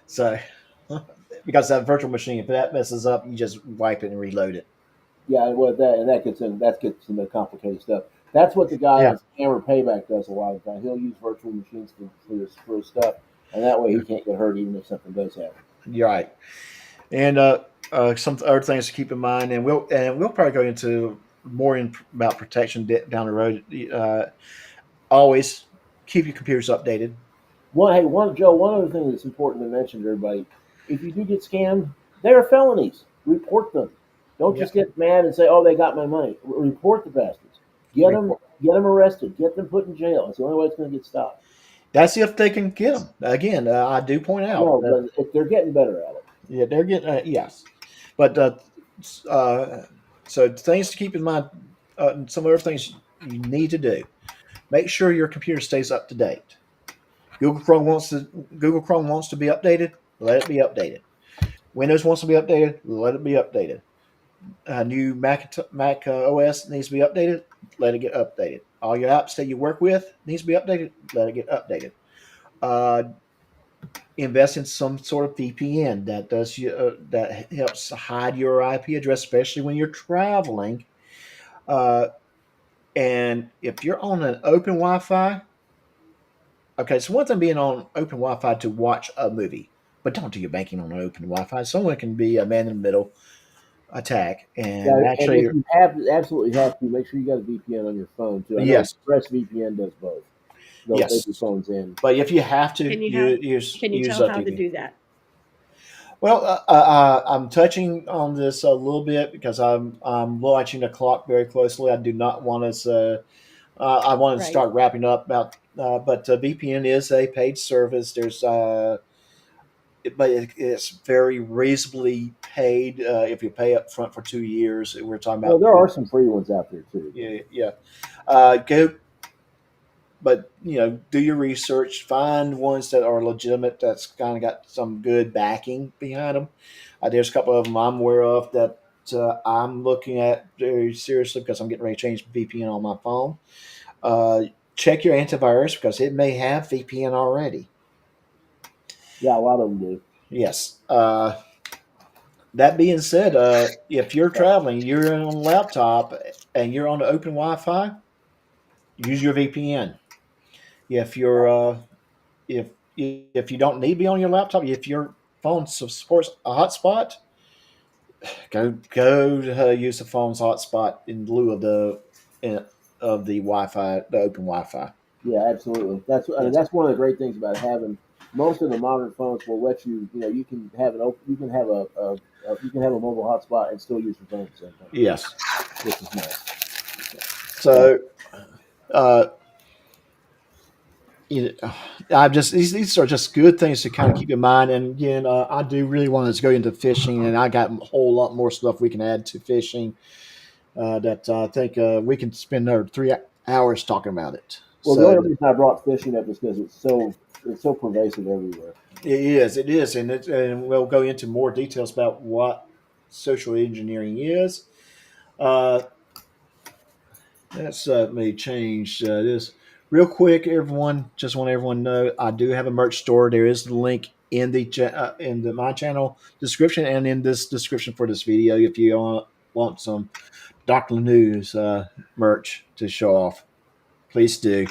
So because that virtual machine, if that messes up, you just wipe it and reload it. Yeah, that gets into complicated stuff. That's what the guy Yeah, on Hammer Payback does a lot of the time. He'll use virtual machines for his stuff, and that way he can't get hurt even if something does happen. you're right. And some other things to keep in mind, and we'll probably go into more about protection down the road. Always keep your computers updated. One other thing that's important to mention to everybody: if you do get scammed, they are felonies. Report them. Don't Yeah, just get mad and say, "Oh, they got my money." Report the bastards. report. Get them arrested. Get them put in jail. It's the only way it's going to get stopped. That's if they can get them. Again, I do point out No, that but if they're getting better at it. yeah, they're getting yes, but uh, so things to keep in mind. Some other things you need to do: make sure your computer stays up to date. Google Chrome wants to be updated. Let it be updated. Windows wants to be updated. Let it be updated. New Mac OS needs to be updated. Let it get updated. All your apps that you work with needs to be updated. Let it get updated. Uh, invest in some sort of VPN that helps hide your IP address, especially when you're traveling. Uh, and if you're on an open Wi-Fi, okay, so one thing being on open Wi-Fi to watch a movie, but don't do your banking on an open Wi-Fi. Someone can be a man in the middle attack Yeah, and and if actually, you have absolutely have to, make sure you got a VPN on your phone too. I know yes, ExpressVPN does both. They'll take your yes. phones in. But if you have to, can you you have use can you use tell a how to VPN. do that? Well, I'm touching on this a little bit because I'm watching the clock very closely. I do not want us. I want to Right. start wrapping up about. But VPN is a paid service. But it's very reasonably paid. If you pay up front for 2 years, we're talking Well, about there are some free ones out there too. But yeah, yeah. Go, but do your research. Find ones that are legitimate. That's kind of got some good backing behind them. There's a couple of them I'm aware of that I'm looking at very seriously because I'm getting ready to change VPN on my phone. Uh, check your antivirus because it may have VPN already. yeah, a lot of them do. Yes. That being said, if you're traveling, you're on a laptop, and you're on the open Wi-Fi, use your VPN. If you're if you don't need to be on your laptop, if your phone supports a hotspot, go use the phone's hotspot in lieu of uh, the Wi-Fi, the open Wi-Fi. Yeah, absolutely. Yes. That's one of the great things about having most of the modern phones will let you. You can have you can have you can have a mobile hotspot and still use your phone at the same time, Yes. which is nice. So So, uh, I just these are just good things to kind of keep in mind. And again, I do really want to go into fishing, and I got a whole lot more stuff we can add to fishing that I think we can spend another 3 hours talking about it. well, the So only reason I brought fishing up is because it's so pervasive everywhere. it is, and we'll go into more details about what social engineering is. Uh, Let's me change this real quick. Everyone, just want everyone to know I do have a merch store. There is the link in the my channel description and in this description for this video. If you want some Doctor News merch to show off, please do.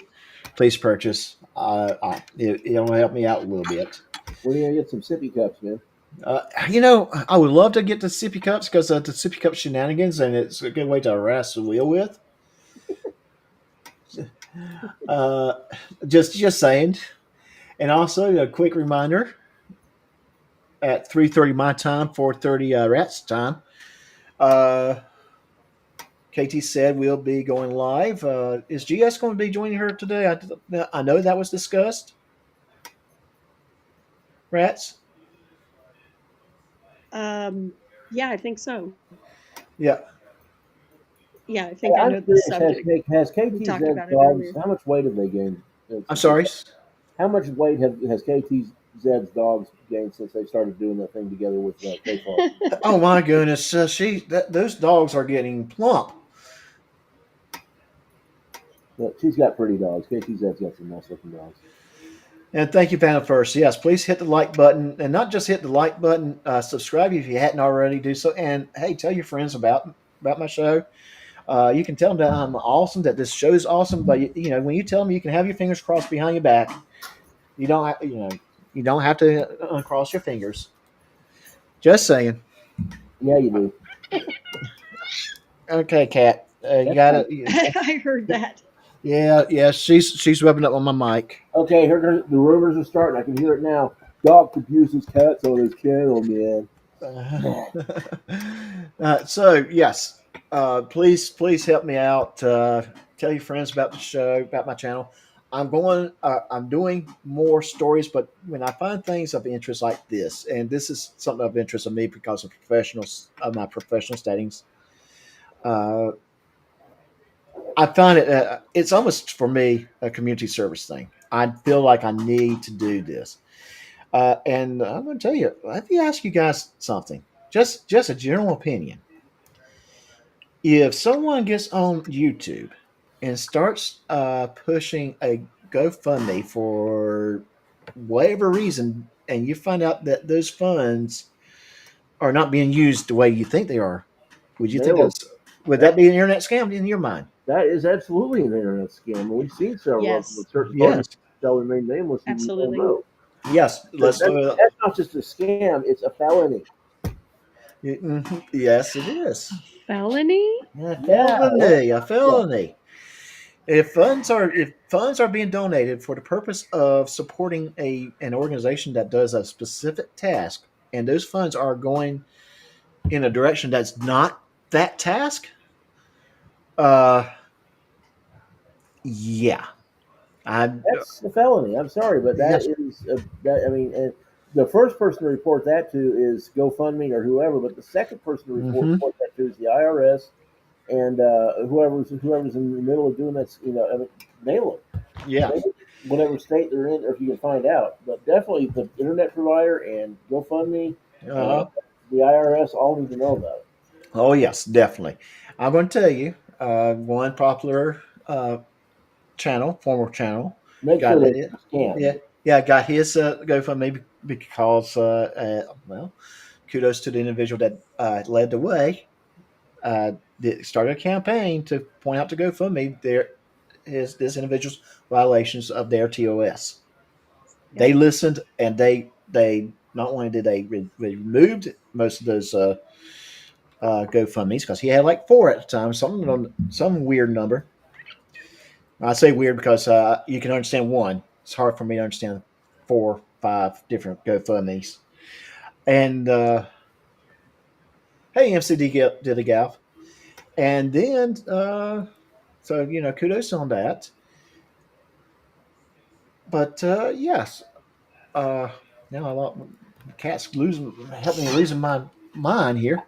Please purchase. It'll help me out a little bit. When are you gonna get some sippy cups, man? I would love to get the sippy cups because the sippy cup shenanigans, and it's a good way to harass the wheel with. Uh, just saying. And also a quick reminder: at 3:30 my time, 4:30 Rats time. Uh, Katie said we'll be going live. Is GS going to be joining her today? I know that was discussed. Rats. Yeah, I think so. Yeah. Yeah, I think I I'm know the curious. subject. Has We KT's talked about it dogs? earlier. How much weight have they gained? I'm Since they sorry. How much weight has KTZ's dogs gained since they started doing that thing together with K-Farm? Oh my goodness. Those dogs are getting plump. But she's got pretty dogs. KTZ's got some nice looking dogs. And thank you, Panda First. Yes, please hit the like button, and not just hit the like button. Subscribe if you hadn't already. Do so, and hey, tell your friends about my show. You can tell them that I'm awesome, that this show is awesome. But when you tell them, you can have your fingers crossed behind your back. You don't have to uncross your fingers. Just saying. Yeah, you do. Okay, Kat, you That's got fine. it. I heard that. Yeah. She's rubbing up on my mic. Okay, the rumors are starting. I can hear it now. Dog abuses cats on his channel, man. So yes, please help me out. Tell your friends about the show, about my channel. I'm doing more stories, but when I find things of interest like this, and this is something of interest to me because of my professional settings, uh, I find it's almost for me a community service thing. I feel like I need to do this. And I'm going to tell you, let me ask you guys something. Just a general opinion. If someone gets on YouTube and starts pushing a GoFundMe for whatever reason, and you find out that those funds are not being used the way you think they are, would you think Nailed would that. that be an internet scam in your mind? That is absolutely an internet scam, and we've seen several of them Yes, with certain parties Yes, shall remain nameless, who we all absolutely. know. yes. Let's. That's not just a scam; it's a felony. Yes, it is. A felony? Yeah, yeah, A yeah. felony. If funds are being donated for the purpose of supporting an organization that does a specific task, and those funds are going in a direction that's not that task, uh, yeah, I That's a felony. I'm sorry, but that yes, is that. I mean, and the first person to report that to is GoFundMe or whoever, but the second person to hmm report that to is the IRS and whoever's in the middle of doing that. I mean, nail it. yeah, Nail it, whatever state they're in, or if you can find out. But definitely, the internet provider and GoFundMe, uh, uh-huh. the IRS all need to know about it. Oh yes, definitely. I'm going to tell you, one popular former channel, Make got sure that it. it's a scam. Yeah, got his GoFundMe because well, kudos to the individual that led the way. Started a campaign to point out to GoFundMe this individual's violations of their TOS. They Yep. listened, and they not only did they removed most of those GoFundmes, because he had like four at the time, some weird number. I say weird because you can understand one. It's hard for me to understand 4, 5 different GoFundmes. And hey, MCD did a gal, and then so kudos on that. But yes, uh, now I lot the cat's losing, helping me losing my mind here.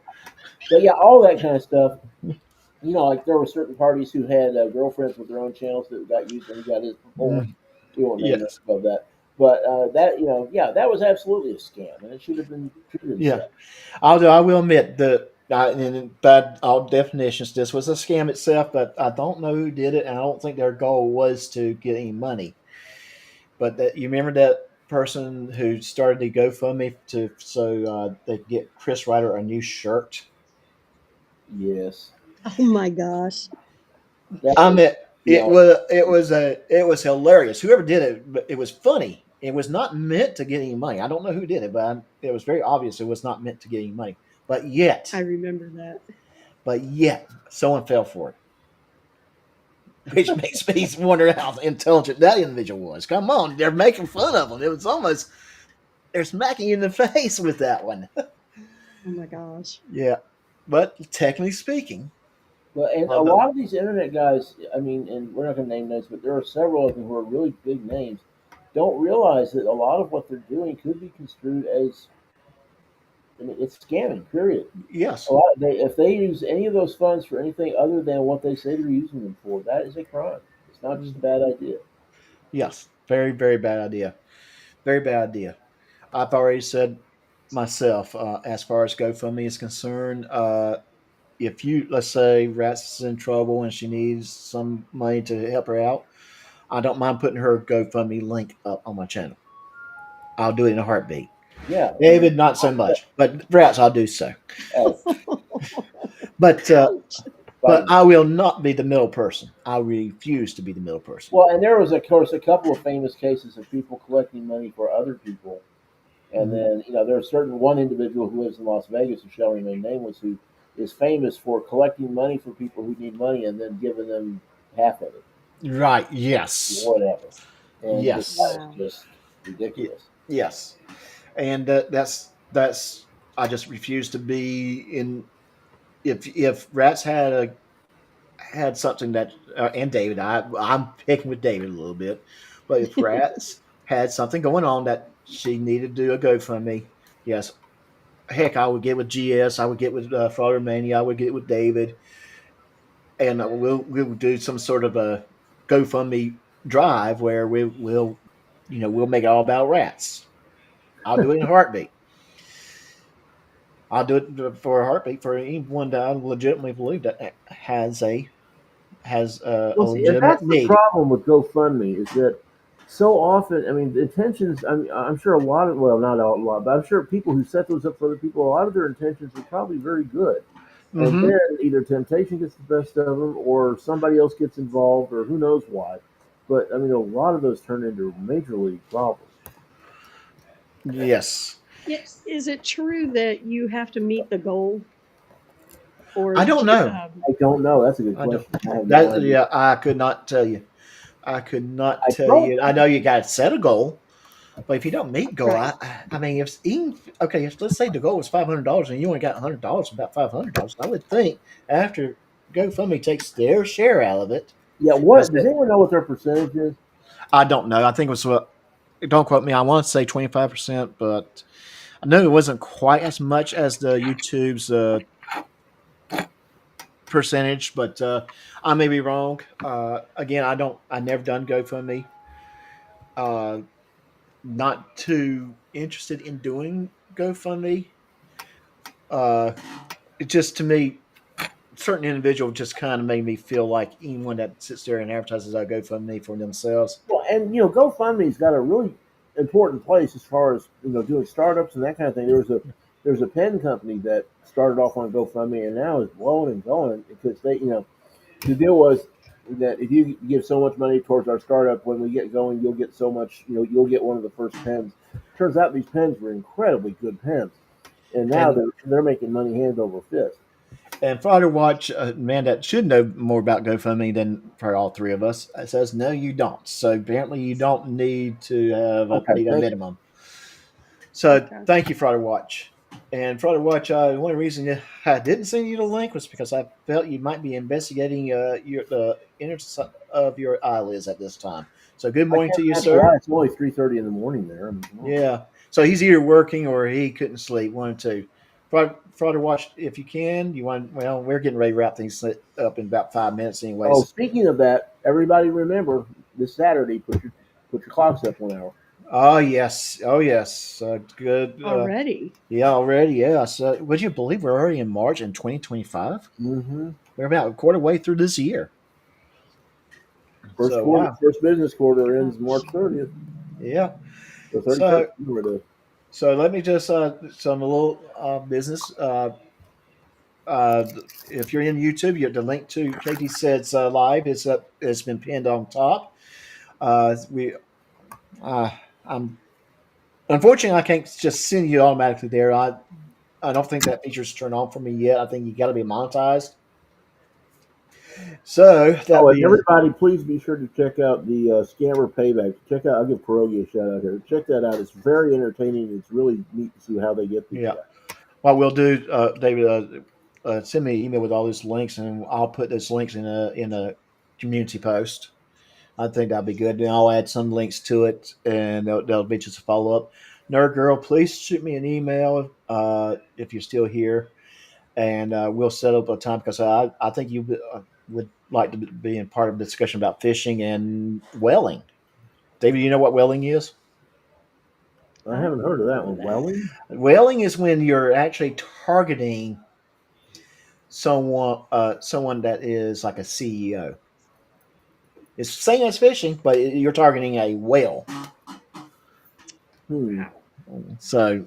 But yeah, all that kind of stuff. Like there were certain parties who had girlfriends with their own channels that got used when he got his proposal. Mm, We won't name names yes, about that, but that yeah, that was absolutely a scam, and it should have been treated as yeah. such. Although I will admit that in bad all definitions, this was a scam itself, but I don't know who did it, and I don't think their goal was to get any money. But that you remember that person who started the GoFundMe so they could get Chris Ryder a new shirt. Yes, Oh my gosh. that I was mean, it was hilarious. Whoever did it, but it was funny. It was not meant to get any money. I don't know who did it, but it was very obvious it was not meant to get any money. But I yet, remember that. someone fell for it, which makes me wonder how intelligent that individual was. Come on, they're making fun of him. It was almost they're smacking you in the face with that one. Oh my gosh. Yeah, but technically speaking, But and a although lot of these internet guys, I mean, and we're not going to name names, but there are several of them who are really big names. Don't realize that a lot of what they're doing could be construed as, I mean, it's scamming. Period. A yes, lot if they use any of those funds for anything other than what they say they're using them for, that is a crime. It's not just a bad idea. yes, very very bad idea. Very bad idea. I've already said myself, as far as GoFundMe is concerned, if you, let's say, Rats is in trouble and she needs some money to help her out, I don't mind putting her GoFundMe link up on my channel. I'll do it in a heartbeat. Yeah, I mean, David, not so much, but Rats, I'll do so. oh, But Ouch. but bite. I will not be the middle person. I refuse to be the middle person. Well, and there was, of course, a couple of famous cases of people collecting money for other people. And Mhm. then, there's certain one individual who lives in Las Vegas, who shall remain nameless, who is famous for collecting money for people who need money and then giving them half of it, Right? Yes. whatever. And that Yes. is Wow. just Y- ridiculous. yes. And that's. I just refuse to be in. If Rats had something that and David, I'm picking with David a little bit, but if Rats had something going on that she needed to do a GoFundMe, yes, heck, I would get with GS, I would get with Father Mania, I would get with David, and we'll do some sort of a GoFundMe drive where we'll make it all about Rats. I'll do it in a heartbeat. I'll do it for a heartbeat for anyone that I legitimately believe that has a Well, see, and legitimate that's the need. problem with GoFundMe is that so often, I mean, the intentions, I'm sure a lot of, well, not a lot, but I'm sure people who set those up for other people, a lot of their intentions are probably very good. And Mm-hmm. then either temptation gets the best of them or somebody else gets involved or who knows why. But I mean, a lot of those turn into major league problems. Yes. Is it true that you have to meet the goal or I don't know. I don't know. That's a good I don't. question. I have no That idea. yeah, I could not tell you. I could not I tell don't you. I know you got to set a goal, but if you don't meet goal, right? I mean, if even okay, let's say the goal was $500 and you only got $100, about $500, I would think after GoFundMe takes their share out of it, Yeah, that's what does it. anyone know what their percentage is? I don't know. I think it was what. Don't quote me. I want to say 25%, but I know it wasn't quite as much as the YouTube's percentage, but I may be wrong. Again, I don't. I never done GoFundMe. Uh, not too interested in doing GoFundMe. Uh, it just to me, certain individual just kind of made me feel like anyone that sits there and advertises a GoFundMe for themselves. Well, and GoFundMe's got a really important place as far as doing startups and that kind of thing. There's a pen company that started off on GoFundMe and now is blowing and going because they the deal was that if you give so much money towards our startup, when we get going, you'll get so much. You'll get one of the first pens. Turns out these pens were incredibly good pens, and now And they're making money hand over fist. and Father Watch, a man that should know more about GoFundMe than for all three of us, says no, you don't. So apparently, you don't need to have Okay, meet a thank you. minimum. So Okay. thank you, Father Watch. And Father Watch, one reason I didn't send you the link was because I felt you might be investigating the inner of your eyelids at this time. So good I morning can't to you, imagine why sir. it's only 3:30 in the morning there. I mean, come on. Yeah. So he's either working or he couldn't sleep. One or two. Father Watch, if you can, you want. Well, we're getting ready to wrap things up in about 5 minutes, Oh, anyways. speaking of that, everybody remember this Saturday. Put your clocks up 1 hour. Oh yes, oh yes. Good. Already. Yeah, already. Yeah. So would you believe we're already in March in 2025? Mm-hmm. We're about a quarter way through this year. So wow. First business quarter ends March Gosh. 30th, Yeah. or 31st. So Remember the so let me just some little business. Uh, if you're in YouTube, the link to Katie Said's live is up. It's been pinned on top. We uh, I'm unfortunately I can't just send you automatically there. I don't think that feature's turned on for me yet. I think you got to be monetized. So that Oh, and being everybody, please be sure to check out the Scammer Payback. Check out, I'll give Pierogi a shout out here. Check that out. It's very entertaining. It's really neat to see how they get these yeah. guys. What we'll do, David, send me an email with all these links, and I'll put those links in a community post. I think that'd be good. And I'll add some links to it, and they'll be just a follow up. Nerd girl, please shoot me an email if you're still here, and we'll set up a time because I think you would like to be in part of the discussion about fishing and welling. David, you know what welling is? I I've haven't heard of never that heard of one. that. Welling? Welling is when you're actually targeting someone that is like a CEO. It's the same as fishing, but you're targeting a whale. Hmm. Wow. So,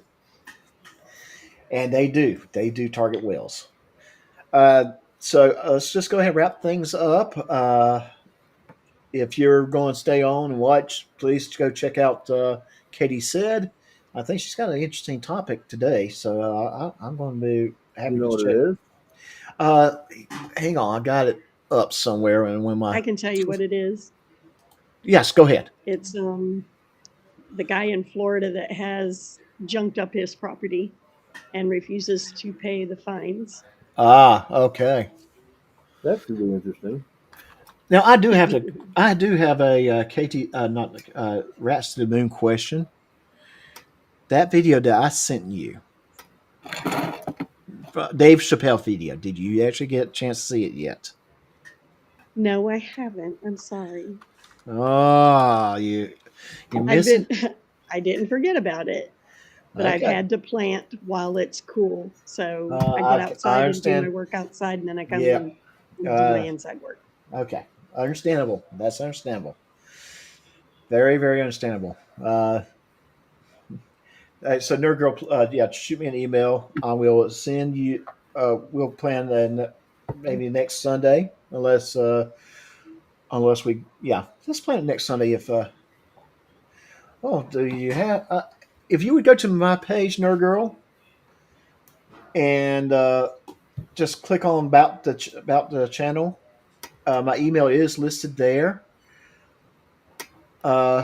and they do target whales. So let's just go ahead and wrap things up. If you're going to stay on and watch, please go check out Katie Said. I think she's got an interesting topic today, so I'm going to be You happy know to what check. it is? Uh, Hang on, I got it up somewhere, and when I my can tell you what it is. yes, go ahead. It's the guy in Florida that has junked up his property and refuses to pay the fines. Ah, okay. That should be interesting. Now I do have to. I do have a Katie, not Rats to the Moon question. That video that I sent you, Dave Chappelle video. Did you actually get a chance to see it yet? No, I haven't. I'm sorry. Oh, you I've missing? been I didn't forget about it, but I've Okay, had to plant while it's cool. So I get I outside and do my understand. work outside, and then I come in Yeah. and do my Uh, inside work. okay, understandable. That's understandable. Very, very understandable. So Nerd Girl, yeah, shoot me an email. I will send you. We'll plan maybe next Sunday, unless we, yeah, let's plan it next Sunday. Do you have? If you would go to my page, Nerd Girl, and just click on about the channel, my email is listed there. Uh,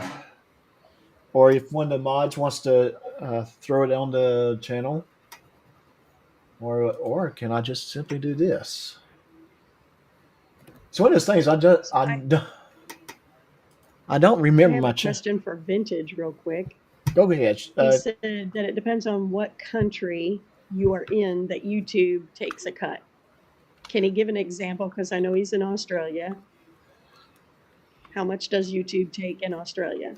or if one of the mods wants to throw it on the channel, or can I just simply do this? It's one of those things So I don't I remember have my a question for Vintage, real quick. Go ahead. He said that it depends on what country you are in that YouTube takes a cut. Can he give an example? Because I know he's in Australia. How much does YouTube take in Australia?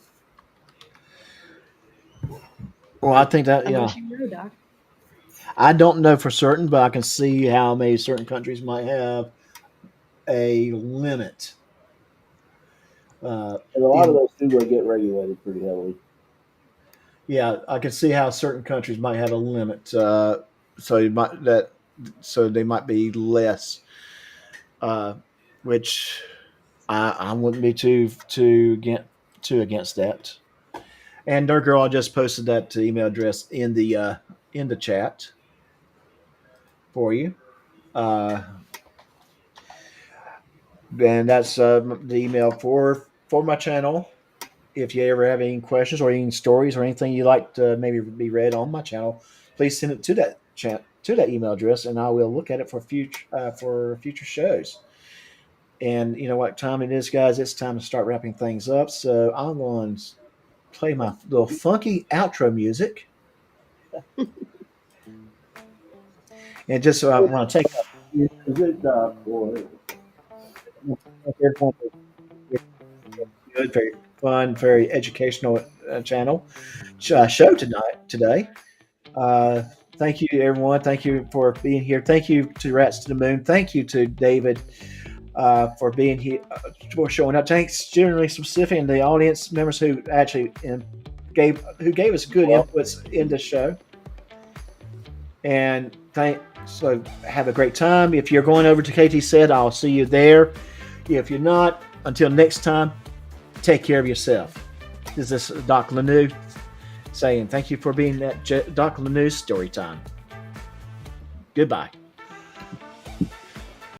Well, I think that yeah, Unless you know, Doc. I don't know for certain, but I can see how maybe certain countries might have a limit. And a lot of In those do get regulated pretty heavily. Yeah, I can see how certain countries might have a limit, so they might be less, uh, which I wouldn't be too against that. And our girl, I just posted that email address in the chat for you. Uh, and that's the email for my channel. If you ever have any questions or any stories or anything you'd like to maybe be read on my channel, please send it to that email address, and I will look at it for future shows. And you know what time it is, guys? It's time to start wrapping things up. So I'm going to play my little funky outro music, and just so I want to take Is it for everyone good, very fun, very educational channel show today. Uh, thank you, everyone. Thank you for being here. Thank you to Rats to the Moon. Thank you to David for being here, for showing up. Thanks generally specific and the audience members who actually gave us good inputs in the show. And so have a great time. If you're going over to KT Said, I'll see you there. If you're not, until next time, take care of yourself. This is Doc Laneau saying thank you for being at Doc Laneau's Storytime. Goodbye.